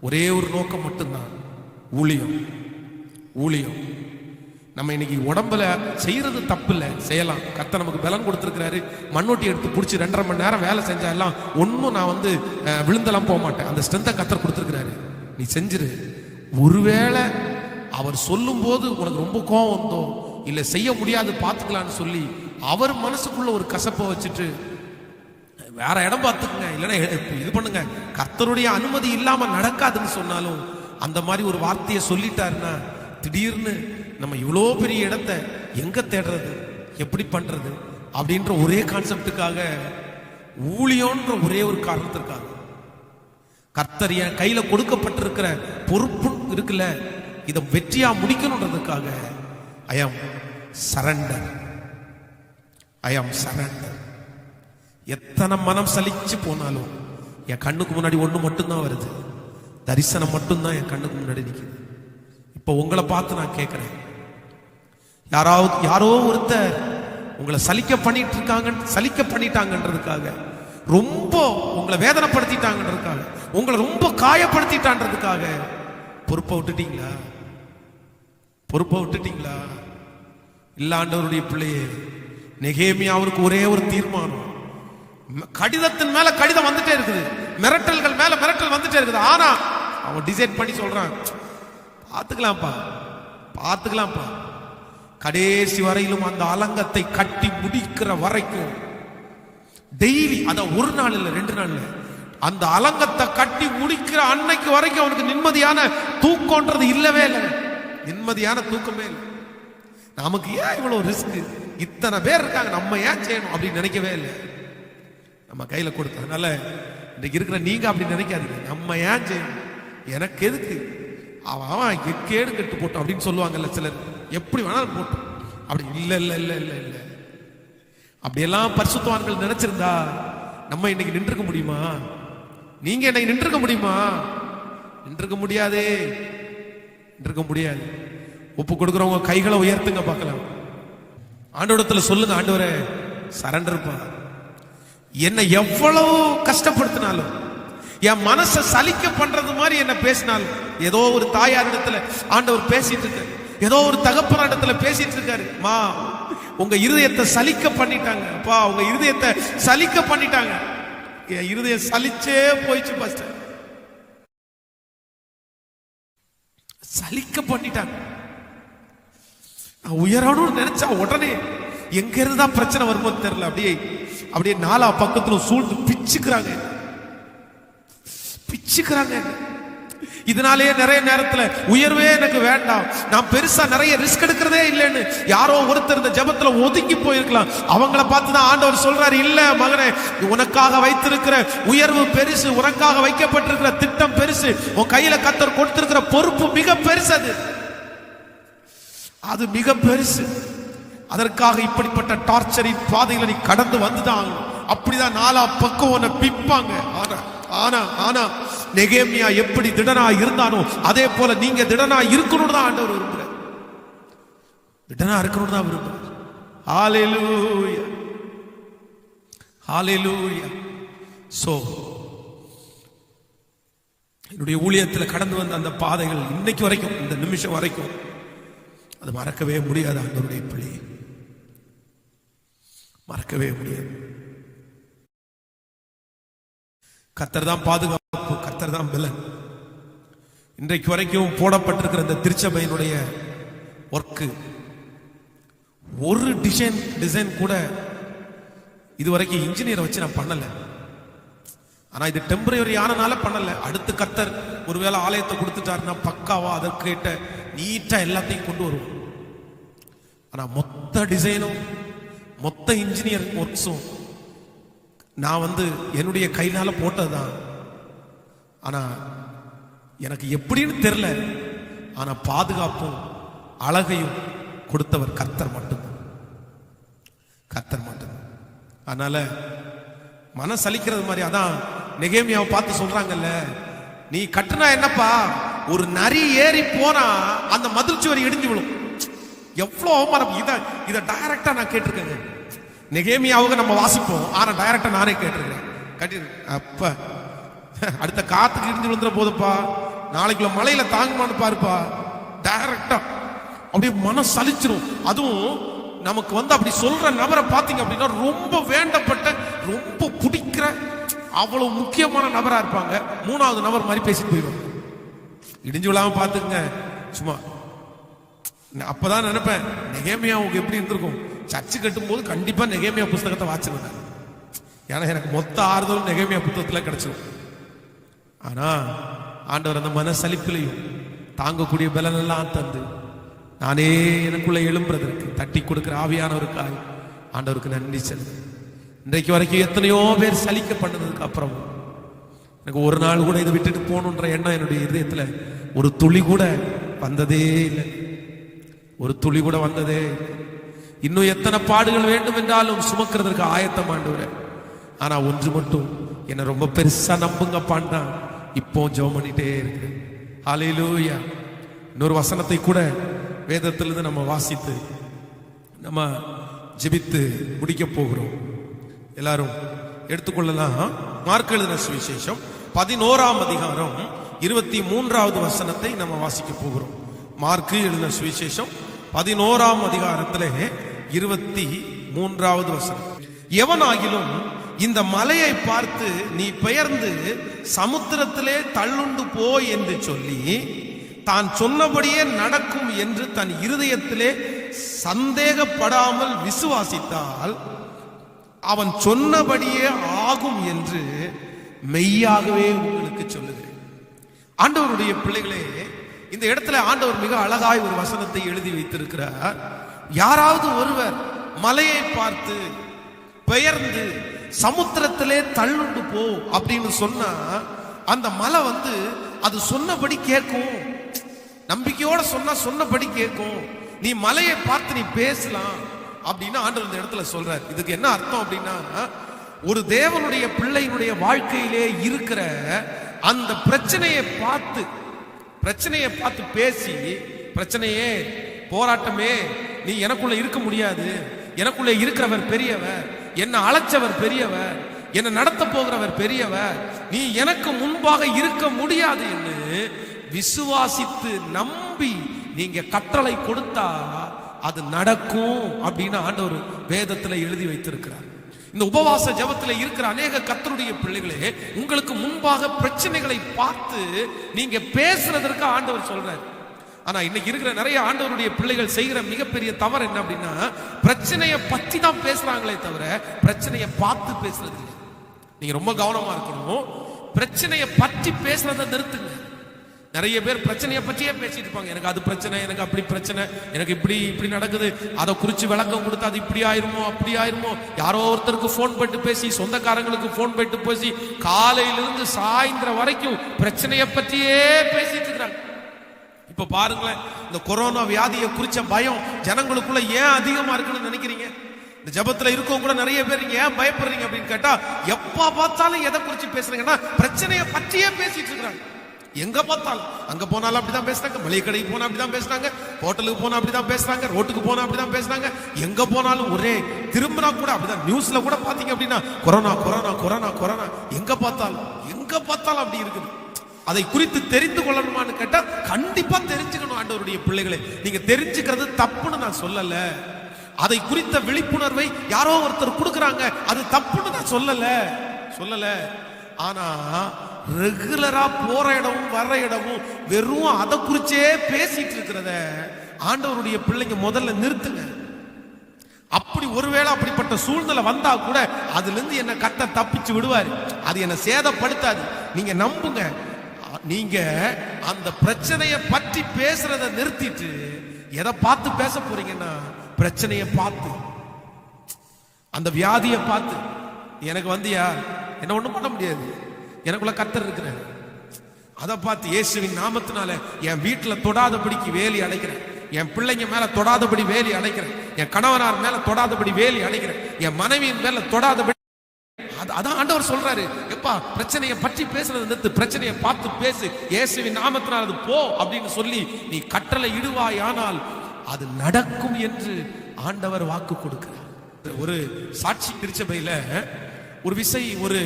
ஒரே ஒரு நோக்கம் மட்டும்தான், ஊழியம். ஊழியம். நம்ம இன்னைக்கு உடம்புல செய்யறது தப்பு இல்லை, செய்யலாம். கர்த்தர் நமக்கு பலன் கொடுத்துருக்கிறாரு. மண்ணொட்டி எடுத்து பிடிச்சி 2.5 மணி நேரம் வேலை செஞ்சா எல்லாம் ஒன்றும் நான் வந்து விழுந்தெல்லாம் போக மாட்டேன். அந்த ஸ்ட்ரென்த்தை கர்த்தர் கொடுத்துருக்கிறாரு, நீ செஞ்சிரு. ஒருவேளை அவர் சொல்லும் போது உனக்கு ரொம்ப கோவம் வந்தோ, இல்லை செய்ய முடியாது பார்த்துக்கலான்னு சொல்லி அவர் மனசுக்குள்ள ஒரு கசப்பை வச்சுட்டு வேற இடம் பார்த்துக்குங்க, இல்லைன்னா இது பண்ணுங்க, கர்த்தருடைய அனுமதி இல்லாம நடக்காதுன்னு சொன்னாலும் அந்த மாதிரி ஒரு வார்த்தையை சொல்லிட்டாருன்னா திடீர்னு நம்ம இவ்வளோ பெரிய இடத்தை எங்க தேடுறது, எப்படி பண்றது அப்படின்ற ஒரே கான்செப்டுக்காக, ஊழியன்ற ஒரே ஒரு காரணத்திற்காக, கர்த்தர் என் கையில கொடுக்கப்பட்டிருக்கிற பொறுப்பு இருக்குல்ல, இதை வெற்றியா முடிக்கணுன்றதுக்காக ஐ ஆம் சரண்டர். ஐ ஆம் சரண்டர். எத்தனை மனம் சலிச்சு போனாலும் என் கண்ணுக்கு முன்னாடி ஒண்ணு மட்டும்தான் வருது, தரிசனம் மட்டும்தான் என் கண்ணுக்கு முன்னாடி நிற்குது. இப்ப உங்களை பார்த்து நான் கேட்கிறேன், யாரோ ஒருத்தர் உங்களை சலிக்க பண்ணிட்டாங்கன்றதுக்காக, ரொம்ப உங்களை வேதனைப்படுத்திட்டாங்கன்றதுக்காக, உங்களை ரொம்ப காயப்படுத்திட்டான்றதுக்காக பொறுப்பை விட்டுட்டீங்களா? பொறுப்பை விட்டுட்டீங்களா? இல்ல ஆண்டவருடைய பிள்ளையே, நெகேமியாவுக்கு ஒரே ஒரு தீர்மானம். கடிதத்தின் மேல கடிதம் வந்துட்டே இருக்குது, மிரட்டல்கள் மேல மிரட்டல் வந்துட்டே இருக்குது. ஆனா அவன் டிசைட் பண்ணி சொல்றான், பார்த்துக்கலாம்ப்பா, கடைசி வரையிலும் அந்த அலங்கத்தை கட்டி முடிக்கிற வரைக்கும் டெய்லி, அத ஒரு நாள் இல்ல 2 நாள் இல்ல, அந்த அலங்கத்தை கட்டி முடிக்கிற அன்னைக்கு வரைக்கும் அவனுக்கு நிம்மதியான தூக்கம்ன்றது இல்லவே இல்லை. நிம்மதியான தூக்கமே இல்லை. நமக்கு ஏன் இவ்வளவு ரிஸ்க், இத்தனை பேர் இருக்காங்க, நம்ம ஏன் செய்யணும் அப்படின்னு நினைக்கவே இல்லை. நம்ம கையில கொடுத்ததுனால இன்னைக்கு இருக்கிற நீங்க அப்படி நினைக்காதீங்க, நம்ம ஏன் செய்யணும், எனக்கு எதுக்கு, அவன் கேடு கெட்டு போட்டோம் அப்படின்னு சொல்லுவாங்கல்ல சிலர், எப்படி வேணாலும் போட்டோம் அப்படி. இல்ல இல்ல இல்ல இல்ல இல்ல, அப்படியெல்லாம் பரிசுத்தவான்கள் நினைச்சிருந்தா நம்ம இன்னைக்கு நின்றுக்க முடியுமா? நீங்க இன்னைக்கு நின்றுக்க முடியுமா? நின்றுக்க முடியாதே, நின்றுக்க முடியாது. ஒப்பு கொடுக்குறவங்க கைகளை உயர்த்துங்க பார்க்கலாம். ஆண்டவரிடத்துல சொல்லுங்க, ஆண்டவரே சரண்டர்ப்பா, என்னை எவ்வளவு கஷ்டப்படுத்தினாலும், என் மனசை சலிக்க பண்றது மாதிரி என்ன பேசினாலும், ஏதோ ஒரு தாயார் இடத்துல ஆண்டவர் பேசிட்டு இருக்காரு, ஏதோ ஒரு தகப்பன இடத்துல பேசிட்டு இருக்காரு, மா உங்க இருதயத்தை சலிக்க பண்ணிட்டாங்க, அப்பா உங்க இருதயத்தை சலிக்க பண்ணிட்டாங்க, என் இருதயம் சலிச்சே போயிடுச்சு, ஃபர்ஸ்ட் சலிக்க பண்ணிட்டாங்க. உயரணும்னு நினைச்சா உடனே எங்க இருந்தா பிரச்சனை வருமோ தெரியல, அப்படியே நாலா பக்கத்துல சூழ்ந்து பிச்சுக்கிறாங்க. இதனாலேயே நிறைய நேரத்துல உயர்வே எனக்கு வேண்டாம், நான் பெருசா நிறைய ரிஸ்க் எடுக்கிறதே இல்லைன்னு யாரோ ஒருத்தர் இந்த ஜெபத்துல ஒதுங்கி போயிருக்கலாம். அவங்கள பார்த்துதான் ஆண்டவர் சொல்றாரு, இல்ல மகனே, உனக்காக வைத்திருக்கிற உயர்வு பெருசு, உனக்காக வைக்கப்பட்டிருக்கிற திட்டம் பெருசு, உன் கையில கர்த்தர் கொடுத்திருக்கிற பொறுப்பு மிக பெருசு, அது மிக பெருசு. அதற்காக இப்படிப்பட்ட டார்ச்சரின் பாதைகளை நீ கடந்து வந்துதான், அப்படிதான் நாலா பக்கம் உன்னை பிப்பாங்க. ஆனா நெகேமியா எப்படி திடனா இருந்தானோ அதே போல நீங்க திடனா இருக்கணும்னு தான் ஆண்டவர் விரும்புறார், திடனா இருக்கணும்னு தான் விரும்புறார். ஹalleluya, ஹalleluya. சோ என்னுடைய ஊழியத்தில் கடந்து வந்த அந்த பாதைகள் இன்னைக்கு வரைக்கும், இந்த நிமிஷம் வரைக்கும் அது மறக்கவே முடியாது. ஆண்டவருடைய பிள்ளை மறக்கவே முடியாது. கர்த்தர் தான் பாதுகாப்பு, கர்த்தர் தான் பலன். இன்றைக்கு வரைக்கும் போடப்பட்டிருக்கிற இந்த திருச்சபையினுடைய ஒர்க்கு, ஒரு டிசைன் கூட இதுவரைக்கும் இன்ஜினியரை வச்சு நான் பண்ணல. ஆனா இது டெம்பரரி ஆனனால பண்ணல. அடுத்து கர்த்தர் ஒருவேளை ஆலயத்தை கொடுத்துட்டாருன்னா பக்காவா அதற்கு கேட்ட நீட்டா எல்லாத்தையும் கொண்டு வருவோம். ஆனா மொத்த டிசைனும் மொத்த இன்ஜினியர் ஒர்க்ஸும் நான் என்னுடைய கையினால போட்டதுதான். ஆனா எனக்கு எப்படின்னு தெரியல, ஆனா பாதுகாப்பும் அழகையும் கொடுத்தவர் கர்த்தர் மட்டும்தான், கர்த்தர் மட்டும்தான். அதனால மனம் சலிக்கிறது மாதிரி. அதான் நெகேமியாவை பார்த்து சொல்றாங்கல்ல, நீ கட்டுனா என்னப்பா, ஒரு நரி ஏறி போனா அந்த மதில் சுவர் இடிஞ்சு விழும். எவ்வளவு அவமானம். இத டைரக்டா நான் கேட்டிருக்கேங்க. நெகேமியாவுக்கு நம்ம வாசிப்போம், ஆனா டைரக்டா நானே கேட்டிருக்கேன். கட்டி அப்ப அடுத்த காத்துக்கு இடிஞ்சு விழுந்துற போதுப்பா, நாளைக்குள்ள மலையில தாங்குமான்னு பாருப்பா. டைரக்டா அப்படியே மனம் சலிச்சிரும். அதுவும் நமக்கு அப்படி சொல்ற நபரை பார்த்தீங்க அப்படின்னா ரொம்ப வேண்டப்பட்ட, ரொம்ப பிடிக்கிற, அவ்வளவு முக்கியமான நபரா இருப்பாங்க. மூணாவது நபர் மாதிரி பேசிட்டு போயிடுவாங்க. இடிஞ்சு விழாம பாத்துங்க சும்மா. அப்பதான் நினைப்பேன், நெகேமியாவுக்கு எப்படி இருந்திருக்கும். சர்ச்சு கட்டும் போது கண்டிப்பா நெகேமியா புஸ்தகத்தை வாசிச்சிருந்தேன். ஏன்னா எனக்கு மொத்த ஆறுதலும் நெகேமியா புத்தகத்துல கிடைச்சிடும். ஆனா ஆண்டவர் அந்த மனசலிப்பிலையும் தாங்கக்கூடிய பலன் எல்லாம் தந்து நானே எனக்குள்ள எழும்புறதற்கு தட்டி கொடுக்கிற ஆவியானவருக்காய் ஆண்டவருக்கு நன்றி செலுத்து. இன்றைக்கு வரைக்கும் எத்தனையோ பேர் சலிக்க பண்ணதுக்கு அப்புறம் எனக்கு ஒரு நாள் கூட இதை விட்டுட்டு போகணுன்ற எண்ணம் என்னுடைய இதயத்துல ஒரு துளி கூட வந்ததே இல்லை, ஒரு துளி கூட வந்ததே. இன்னும் எத்தனை பாடுகள் வேண்டும் என்றாலும் சுமக்கிறதுக்கு ஆயத்தம் ஆண்டவரே. ஆனா ஒன்று மட்டும் என்ன ரொம்ப பெருசா நம்புங்கப்பான் இப்போ ஜெபம் பண்ணிட்டே இருக்கிறேன். ஹல்லேலூயா. இன்னொரு வசனத்தை கூட வேதத்திலிருந்து நம்ம வாசித்து நம்ம ஜெபித்து முடிக்க போகிறோம். எல்லாரும் எடுத்துக்கொள்ளலாம். மார்க் எழுதின சுவிசேஷம் 11ஆம் அதிகாரம் 23வது வசனத்தை நம்ம வாசிக்க போகிறோம். மார்க் எழுதின சுவிசேஷம் 11ஆம் அதிகாரத்திலே 23வது வசனம். எவனாகிலும் இந்த மலையை பார்த்து நீ பெயர்ந்து சமுத்திரத்திலே தள்ளுண்டு போ என்று சொல்லி தான் சொன்னபடியே நடக்கும் என்று தன் இருதயத்திலே சந்தேகப்படாமல் விசுவாசித்தால் அவன் சொன்னபடியே ஆகும் என்று மெய்யாகவே உங்களுக்கு சொல்லுகிறேன். ஆண்டவருடைய பிள்ளைகளே, இந்த இடத்துல ஆண்டவர் மிக அழகாய் ஒரு வசனத்தை எழுதி வைத்திருக்கிறார். யாராவது ஒருவர் மலையை பார்த்து பெயர்ந்து சமுத்திரத்திலே தள்ளுண்டு போ அப்படின்னு சொன்னா அந்த மலை அது சொன்னபடி கேட்கும். நம்பிக்கையோட சொன்னா சொன்னபடி கேட்கும். நீ மலையை பார்த்து நீ பேசலாம் அப்படின்னு ஆண்டவர் இந்த இடத்துல சொல்றார். இதுக்கு என்ன அர்த்தம் அப்படின்னா, ஒரு தேவனுடைய பிள்ளையினுடைய வாழ்க்கையிலே இருக்கிற அந்த பிரச்சனையை பார்த்து பேசி, பிரச்சனையே போராட்டமே நீ எனக்குள்ள இருக்க முடியாது, எனக்குள்ள இருக்கிறவர் பெரியவர், என்ன அழைச்சவர் பெரியவர், என்ன நடத்த போகிறவர் பெரியவர், நீ எனக்கு முன்பாக இருக்க முடியாது என்று விசுவாசித்து நம்பி நீங்க கட்டளை கொடுத்தா அது நடக்கும் அப்படின்னு ஆண்டவர் வேதத்துல எழுதி வைத்திருக்கிறார். இந்த உபவாச ஜெபத்துல இருக்கிற அநேக கர்த்தருடைய பிள்ளைகளே, உங்களுக்கு முன்பாக பிரச்சனைகளை பார்த்து நீங்க பேசுறதற்கு ஆண்டவர் சொல்றார். ஆனா இன்னைக்கு இருக்கிற நிறைய ஆண்டவருடைய பிள்ளைகள் செய்கிற மிகப்பெரிய தவறு என்ன அப்படின்னா, பிரச்சனையை பத்தி தான் பேசுறாங்களே தவிர பிரச்சனையை பார்த்து பேசுறது இல்லை. நீங்க ரொம்ப கவனமா இருக்கணும். பிரச்சனையை பற்றி பேசுறதை நிறுத்துங்க. நிறைய பேர் பிரச்சனையை பற்றியே பேசிட்டு இருப்பாங்க. எனக்கு அது பிரச்சனை, எனக்கு அப்படி பிரச்சனை, எனக்கு இப்படி நடக்குது, அதை குறிச்சு விளக்கம் கொடுத்து அது இப்படி ஆயிருமோ அப்படி ஆயிருமோ. யாரோ ஒருத்தருக்கு போன் பண்ணிட்டு பேசி, சொந்தக்காரங்களுக்கு போன் பண்ணிட்டு பேசி, காலையிலிருந்து சாயந்தரம் வரைக்கும் பிரச்சனையை பற்றியே பேசிட்டு இருக்கிறாங்க. இப்ப பாருங்களேன், இந்த கொரோனா வியாதியை குறிச்ச பயம் ஜனங்களுக்குள்ள ஏன் அதிகமா இருக்குன்னு நினைக்கிறீங்க? இந்த ஜபத்துல இருக்கவங்க கூட நிறைய பேர் ஏன் பயப்படுறீங்க அப்படின்னு கேட்டா, எப்ப பார்த்தாலும் எதை குறிச்சு பேசுறீங்கன்னா பிரச்சனையை பற்றியே பேசிட்டு இருக்கிறாங்க. எங்க பார்த்தாலும், அங்க போனாலும் அப்படிதான் பேசுறாங்க, மளிகை கடைக்கு போனா அப்படிதான் பேசுறாங்க, ஹோட்டலுக்கு போனா அப்படிதான் பேசுறாங்க, ரோட்டுக்கு போனா அப்படிதான் பேசுறாங்க. எங்க போனாலும் ஒரே திரும்பினா கூட அப்படிதான். நியூஸ்ல கூட பாத்தீங்க அப்படின்னா கொரோனா கொரோனா கொரோனா கொரோனா, எங்க பார்த்தாலும் அப்படி இருக்குது. அதை குறித்து தெரிந்து கொள்ளணுமான்னு கேட்டா கண்டிப்பா தெரிஞ்சுக்கணும். ஆண்டவருடைய பிள்ளைகளை, நீங்க தெரிஞ்சுக்கிறது தப்புன்னு நான் சொல்லல. அதை குறித்த விழிப்புணர்வை யாரோ ஒருத்தர் கொடுக்கறாங்க, அது தப்புன்னு நான் சொல்லல. ஆனா ரெகுலரா போற இடமும் வர்ற இடமும் வெறும் அதை குறிச்சே பேசிட்டு இருக்கிறத ஆண்டவருடைய பிள்ளைங்க முதல்ல நிறுத்துங்க. அப்படி ஒருவேளை அப்படிப்பட்ட சூழ்நிலை வந்தா கூட அதுல இருந்து என்ன கர்த்தர் தப்பிச்சு விடுவாரு. அது என்ன சேதப்படுத்தாது. நீங்க நம்புங்க. நீங்க அந்த பிரச்சனையை பற்றி பேசுறத நிறுத்திட்டு எதை பார்த்து பேச போறீங்கன்னா, பிரச்சனையை பார்த்து, அந்த வியாதியை பார்த்து, எனக்கு என்ன ஒண்ணும் பண்ண முடியாது, எனக்குள்ள கர்த்தர் இருக்கிறார், அதை பார்த்து இயேசுவின் நாமத்தினால என் வீட்டுல தொடாதபடிக்கு வேலி அடைக்கிறேன், என் பிள்ளைங்க மேல தொடாதபடி வேலி அடைக்கிறேன், என் கணவனார் மேல தொடாதபடி வேலி அடைக்கிறேன், என் மனைவியின் மேல தொடாதபடி. அதான் ஆண்டவர் சொல்றாரு, எப்பா பிரச்சனையை பற்றி பேசுறது நிறுத்து, பிரச்சனையை பார்த்து பேசு, இயேசுவின் நாமத்தினால் அது போ அப்படின்னு சொல்லி நீ கட்டளை இடுவாயானால் அது நடக்கும் என்று ஆண்டவர் வாக்கு கொடுக்கிறார். ஒரு சாட்சி திருச்சபையில ஒரு விசை ஒரு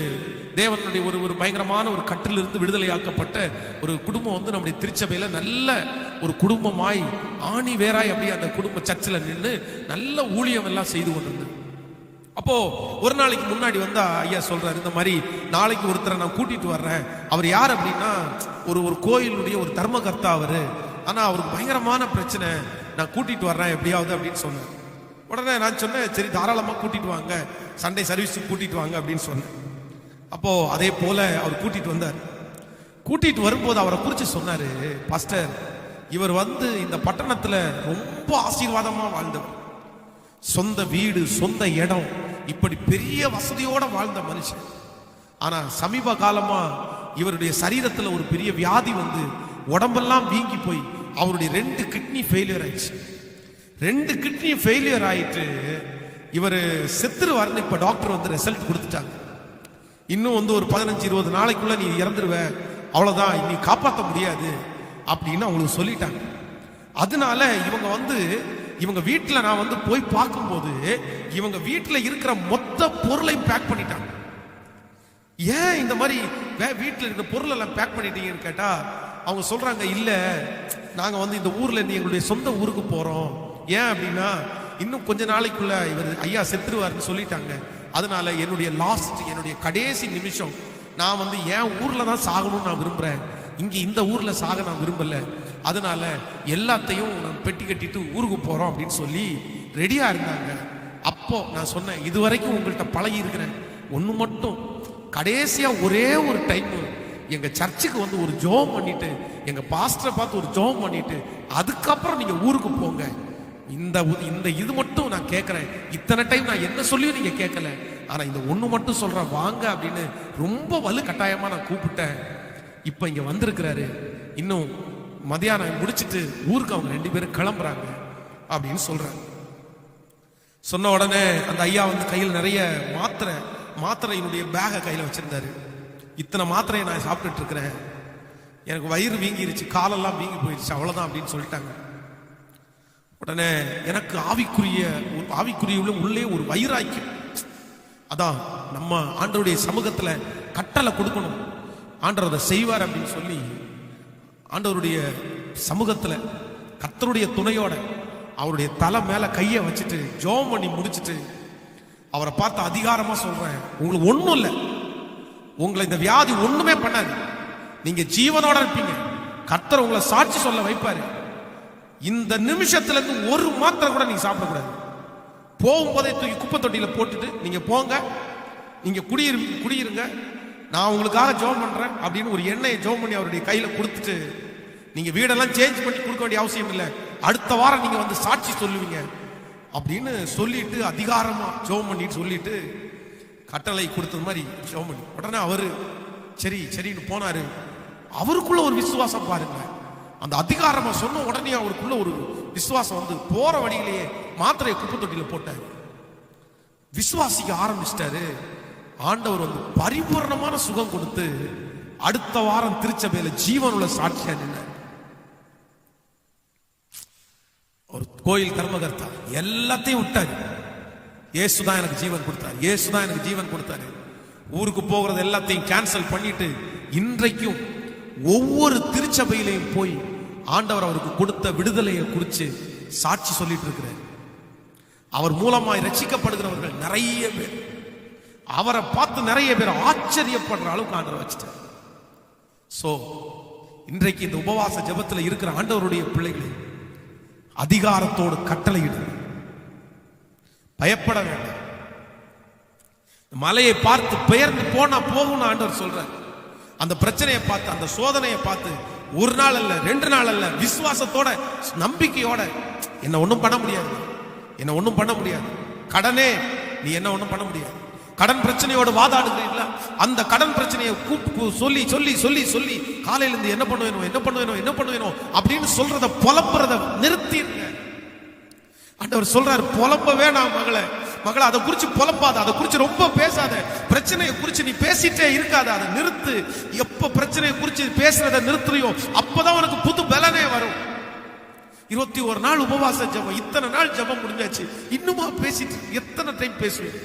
தேவனுடைய ஒரு பயங்கரமான ஒரு கட்டிலிருந்து விடுதலையாக்கப்பட்ட ஒரு குடும்பம் வந்து நம்முடைய திருச்சபையில நல்ல ஒரு குடும்பமாய் ஆணி வேறாய் அப்படியே அந்த குடும்ப சர்ச்சில் நின்று நல்ல ஊழியம் எல்லாம் செய்து கொண்டிருந்தது. அப்போ ஒரு நாளைக்கு முன்னாடி வந்தா ஐயா சொல்றாரு, இந்த மாதிரி நாளைக்கு ஒருத்தரை நான் கூட்டிட்டு வர்றேன். அவர் யார் அப்படின்னா ஒரு கோயிலுடைய ஒரு தர்மகர்த்தா அவரு, ஆனா அவருக்கு பயங்கரமான பிரச்சனை, நான் கூட்டிட்டு வர்றேன் எப்படியாவது அப்படின்னு சொன்னேன். உடனே நான் சொன்னேன், சரி தாராளமா கூட்டிட்டு வாங்க, சண்டே சர்வீஸுக்கு கூட்டிட்டு வாங்க அப்படின்னு சொன்னேன். அப்போ அதே போல அவர் கூட்டிட்டு வந்தார். கூட்டிட்டு வரும்போது அவரை குறிச்சு சொன்னாரு, பாஸ்டர் இவர் வந்து இந்த பட்டணத்துல ரொம்ப ஆசீர்வாதமா வாழ்ந்தவர், சொந்த வீடு சொந்த இடம் இப்படி பெரிய வசதியோட வாழ்ந்த மனுஷன். ஆனா சமீப காலமா இவருடைய சரீரத்துல ஒரு பெரிய வியாதி வந்து உடம்பெல்லாம் வீங்கி போய் அவருடைய 2 கிட்னி ஃபெயிலியர் ஆயிடுச்சு. 2 கிட்னி ஃபெயிலியர் ஆயிட்டு இவர் செத்துருவாருன்னு இப்ப டாக்டர் வந்து ரிசல்ட் கொடுத்துட்டாங்க. இன்னும் வந்து ஒரு 15-20 நாளைக்குள்ள நீ இறந்துருவ, அவ்வளவுதான், நீ காப்பாற்ற முடியாது அப்படின்னு அவங்களுக்கு சொல்லிட்டாங்க. அதனால இவங்க வீட்டுல நான் வந்து போய் பார்க்கும்போது இவங்க வீட்டுல இருக்கிற மொத்த பொருளையும் பேக் பண்ணிட்டாங்க. ஏன் இந்த மாதிரி வீட்டுல இருக்கிற பொருள் எல்லாம் பேக் பண்ணிட்டீங்கன்னு கேட்டா அவங்க சொல்றாங்க, இல்ல நாங்க வந்து இந்த ஊர்ல இருந்து எங்களுடைய சொந்த ஊருக்கு போறோம். ஏன் அப்படின்னா இன்னும் கொஞ்ச நாளைக்குள்ள இவர் ஐயா செத்துருவாருன்னு சொல்லிட்டாங்க. அதனால என்னுடைய கடைசி நிமிஷம் நான் வந்து என் ஊர்ல தான் சாகணும்னு நான் விரும்புறேன், இங்க இந்த ஊர்ல சாக நான் விரும்பல, அதனால எல்லாத்தையும் நான் பெட்டி கட்டிட்டு ஊருக்கு போறோம் அப்படின்னு சொல்லி ரெடியா இருந்தாங்க. அப்போ நான் சொன்னேன், இதுவரைக்கும் உங்கள்கிட்ட பழகி இருக்கிறேன், ஒண்ணு மட்டும் கடைசியா ஒரே ஒரு டைம் எங்க சர்ச்சுக்கு வந்து ஒரு ஜெபம் பண்ணிட்டு எங்க பாஸ்டரை பார்த்து ஒரு ஜெபம் பண்ணிட்டு அதுக்கப்புறம் நீங்க ஊருக்கு போங்க, இந்த இது மட்டும் நான் கேட்கிறேன். இத்தனை டைம் நான் என்ன சொல்லியும் நீங்க கேட்கல, ஆனா இந்த ஒண்ணு மட்டும் சொல்றேன் வாங்க அப்படின்னு ரொம்ப வலு கட்டாயமா நான் கூப்பிட்டேன். இப்ப இங்க வந்திருக்கிறாரு, இன்னும் மதியானம் முடிச்சிட்டு ஊருக்கு அவங்க 2 பேரும் கிளம்புறாங்க அப்படின்னு சொல்றாங்க. சொன்ன உடனே அந்த ஐயா வந்து கையில் நிறைய மாத்திரையினுடைய பேக கையில வச்சிருந்தாரு. இத்தனை மாத்திரையை நான் சாப்பிட்டுட்டு இருக்கிறேன், எனக்கு வயிறு வீங்கிருச்சு, காலெல்லாம் வீங்கி போயிடுச்சு, அவ்வளவுதான் அப்படின்னு சொல்லிட்டாங்க. உடனே எனக்கு ஆவிக்குரிய உள்ளே ஒரு வைராக்கியம், அதான் நம்ம ஆண்டவருடைய சமூகத்துல கட்டளை கொடுக்கணும், ஆண்டவர் அதை செய்வார் அப்படின்னு சொல்லி ஆண்டவருடைய சமூகத்துல கர்த்தருடைய துணையோட அவருடைய தலை மேல கையை வச்சுட்டு ஜெபம் பண்ணி முடிச்சுட்டு அவரை பார்த்து அதிகாரமா சொல்றேன், உங்களுக்கு ஒண்ணும் இல்லை, உங்களை இந்த வியாதி ஒண்ணுமே பண்ணாது, நீங்க ஜீவனோட இருப்பீங்க, கர்த்தர் உங்களை சாட்சி சொல்ல வைப்பாரு, இந்த நிமிஷத்துல இருந்து ஒரு மாத்திரை கூட நீங்க சாப்பிடக்கூடாது, போகும்போதே தூக்கி குப்பை தொட்டியில போட்டுட்டு நீங்க போங்க, நீங்க குடியிருங்க, நான் உங்களுக்காக ஜெபம் பண்றேன் அப்படின்னு ஒரு எண்ணெயை ஜெபம் பண்ணி அவருடைய கையில கொடுத்துட்டு, நீங்க வீடெல்லாம் சேஞ்ச் பண்ணி கொடுக்க வேண்டிய அவசியம் இல்லை, அடுத்த வாரம் நீங்க வந்து சாட்சி சொல்லுவீங்க அப்படின்னு சொல்லிட்டு அதிகாரமா ஜெபம் பண்ணிட்டு சொல்லிட்டு கட்டளை கொடுத்தது மாதிரி ஜெபம் பண்ணி உடனே அவரு சரின்னு போனாரு. அவருக்குள்ள ஒரு விசுவாசம் பாருங்க, அந்த அதிகாரமா சொன்ன உடனே அவருக்குள்ள ஒரு விசுவாசம் வந்து போற வழியிலேயே மாத்திரையை குப்பை தொட்டியில போட்டாரு, விசுவாசிக்க ஆரம்பிச்சிட்டாரு. ஆண்டவர் வந்து பரிபூர்ணமான சுகம் கொடுத்து அடுத்த வாரம் திருச்சபையில ஜீவனுள்ள சாட்சியா நின்ன ஒரு கோயில் தர்மகர்த்தா எல்லாத்தையும் விட்டாரு. இயேசுதான் எனக்கு ஜீவன் கொடுத்தாரு, இயேசுதான் எனக்கு ஜீவன் கொடுத்தாரு. ஊருக்கு போகிறது எல்லாத்தையும் கேன்சல் பண்ணிட்டு இன்றைக்கும் ஒவ்வொரு திருச்சபையிலையும் போய் ஆண்டவர் அவருக்கு கொடுத்த விடுதலையை குறித்து சாட்சி சொல்லிட்டு இருக்கிறார். அவர் மூலமாய் ரட்சிக்கப்படுகிறவர்கள் நிறைய பேர், அவரை பார்த்து நிறைய பேர் ஆச்சரியப்படுற அளவுக்கு ஆண்டவர் வச்சுட்டார். சோ இன்றைக்கு இந்த உபவாச ஜெபத்தில் இருக்கிற ஆண்டவருடைய பிள்ளைகளை அதிகாரத்தோடு கட்டளையிடு, பயப்பட வேண்டாம். மலையை பார்த்து பெயர்ந்து போனா போகும்னு ஆண்டவர் சொல்றார். அந்த பிரச்சனையை பார்த்து அந்த சோதனையை பார்த்து ஒரு நாள் அல்ல 2 நாள் அல்ல விசுவாசத்தோட நம்பிக்கையோட என்ன ஒண்ணும் பண்ண முடியாது, என்ன ஒண்ணும் பண்ண முடியாது, கடனே நீ என்ன ஒண்ணும் பண்ண முடியாது, கடன் பிரச்சனையோட வாதாடுகிறீங்களா? அந்த கடன் பிரச்சனையை கூப்பிட்டு சொல்லி சொல்லி சொல்லி சொல்லி காலையில இருந்து என்ன பண்ணுவேனோ அப்படின்னு சொல்றத புலம்புறத நிறுத்திடுங்க. ஆண்டவர் சொல்றாரு, புலம்ப வேணாம் மகளே, அதை குறிச்சு புலம்பாத, அதை குறிச்சு ரொம்ப பேசாத, பிரச்சனையை குறிச்சு நீ பேசிட்டே இருக்காத, அதை நிறுத்து. எப்ப பிரச்சனையை குறிச்சு பேசுறத நிறுத்துறியோ அப்பதான் உனக்கு புது பலனே வரும். 21 நாள் உபவாச ஜெபம், இத்தனை நாள் ஜெபம் முடிஞ்சாச்சு, இன்னுமா பேசிட்டு எத்தனை டைம் பேசுவீங்க?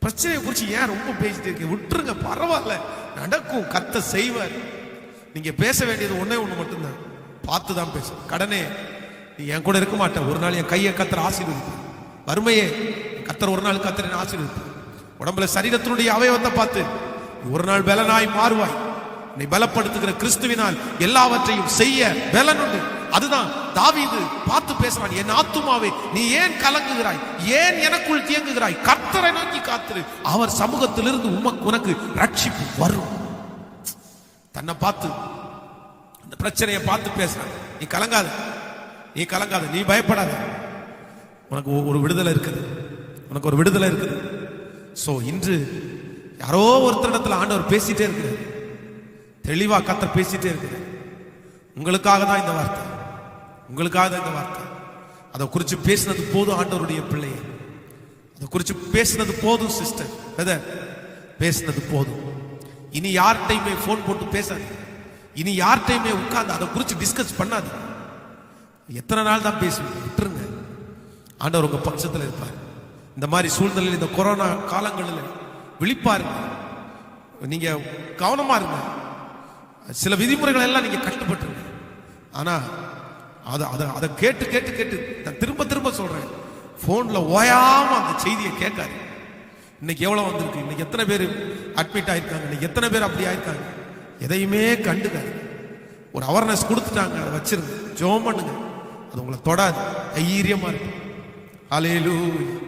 பிரச்சனையை குறிச்சு ஏன் ரொம்ப பேசிட்டு இருக்கீங்க? விட்டுருங்க, பரவாயில்ல, நடக்கும், கர்த்தர் செய்வார். நீங்க பேச வேண்டியது ஒண்ணே ஒண்ணு மட்டும்தான், பார்த்து தான் பேச. கடனே, நீ என் கூட இருக்க மாட்டேன், ஒரு நாள் என் கையை கர்த்தர் ஆசீர்வதிப்பார். வறுமையே, கர்த்தர் ஒரு நாள் கர்த்தர் ஆசீர்வதிப்பார். உடம்புல சரீரத்தினுடைய அவயவத்தை பார்த்து ஒரு நாள் பலனாய் மாறுவாய். நீ பலப்படுத்துகிற கிறிஸ்துவினால் எல்லாவற்றையும் செய்ய பலன் உண்டு. அதுதான் தாவீது பார்த்து பேசுறான், என் ஆத்துமாவே நீ ஏன் கலங்குகிறாய், ஏன் எனக்குள் தியங்குகிறாய், கர்த்தரை நோக்கி காத்திரு, அவர் சமூகத்திலிருந்து உனக்கு ரட்சிப்பு வரும். தன்னை பார்த்து அந்த பிரச்சனையை பார்த்து பேசுறான். நீ கலங்காத, நீ பயப்படாத, உனக்கு ஒரு விடுதலை இருக்குது, சோ இன்று யாரோ ஒருத்தரிடத்துல ஆண்டவர் பேசிட்டே இருக்கிறார், தெளிவா கர்த்தர் பேசிட்டே இருக்கிறார். உங்களுக்காக தான் இந்த வார்த்தை, அதை குறித்து பேசினது போதும் ஆண்டவருடைய பிள்ளையை, அதை குறித்து பேசினது போதும் சிஸ்டர், பிரதர், பேசினது போதும். இனி யார்கிட்டையுமே போன் போட்டு பேசாது, இனி யார்கிட்டையுமே உட்கார்ந்து அதை குறித்து டிஸ்கஸ் பண்ணாது. எத்தனை நாள் தான் பேசுவீங்க? விட்டுருங்க, ஆண்டவர் உங்க பட்சத்தில் இருப்பார். இந்த மாதிரி சூழ்நிலையில், இந்த கொரோனா காலங்களில் விழிப்பாருங்க, நீங்க கவனமா இருங்க. சில விதிமுறைகள் எல்லாம் நீங்க கட்டுப்பட்டுருங்க. ஆனா அதை கேட்டு நான் திரும்ப சொல்றேன், போன்ல ஓயாம அந்த செய்தியை கேட்காது. இன்னைக்கு எவ்வளவு வந்திருக்கு, இன்னைக்கு எத்தனை பேர் அட்மிட் ஆயிருக்காங்க, இன்னைக்கு எத்தனை பேர் அப்படி ஆயிருக்காங்க, எதையுமே கண்டுக்காது. ஒரு அவேர்னஸ் கொடுத்துட்டாங்க, அதை வச்சிருங்க, ஜெபம் பண்ணுங்க, அது உங்களை தொடாது, தைரியமா இருக்கு. ஹல்லேலூயா.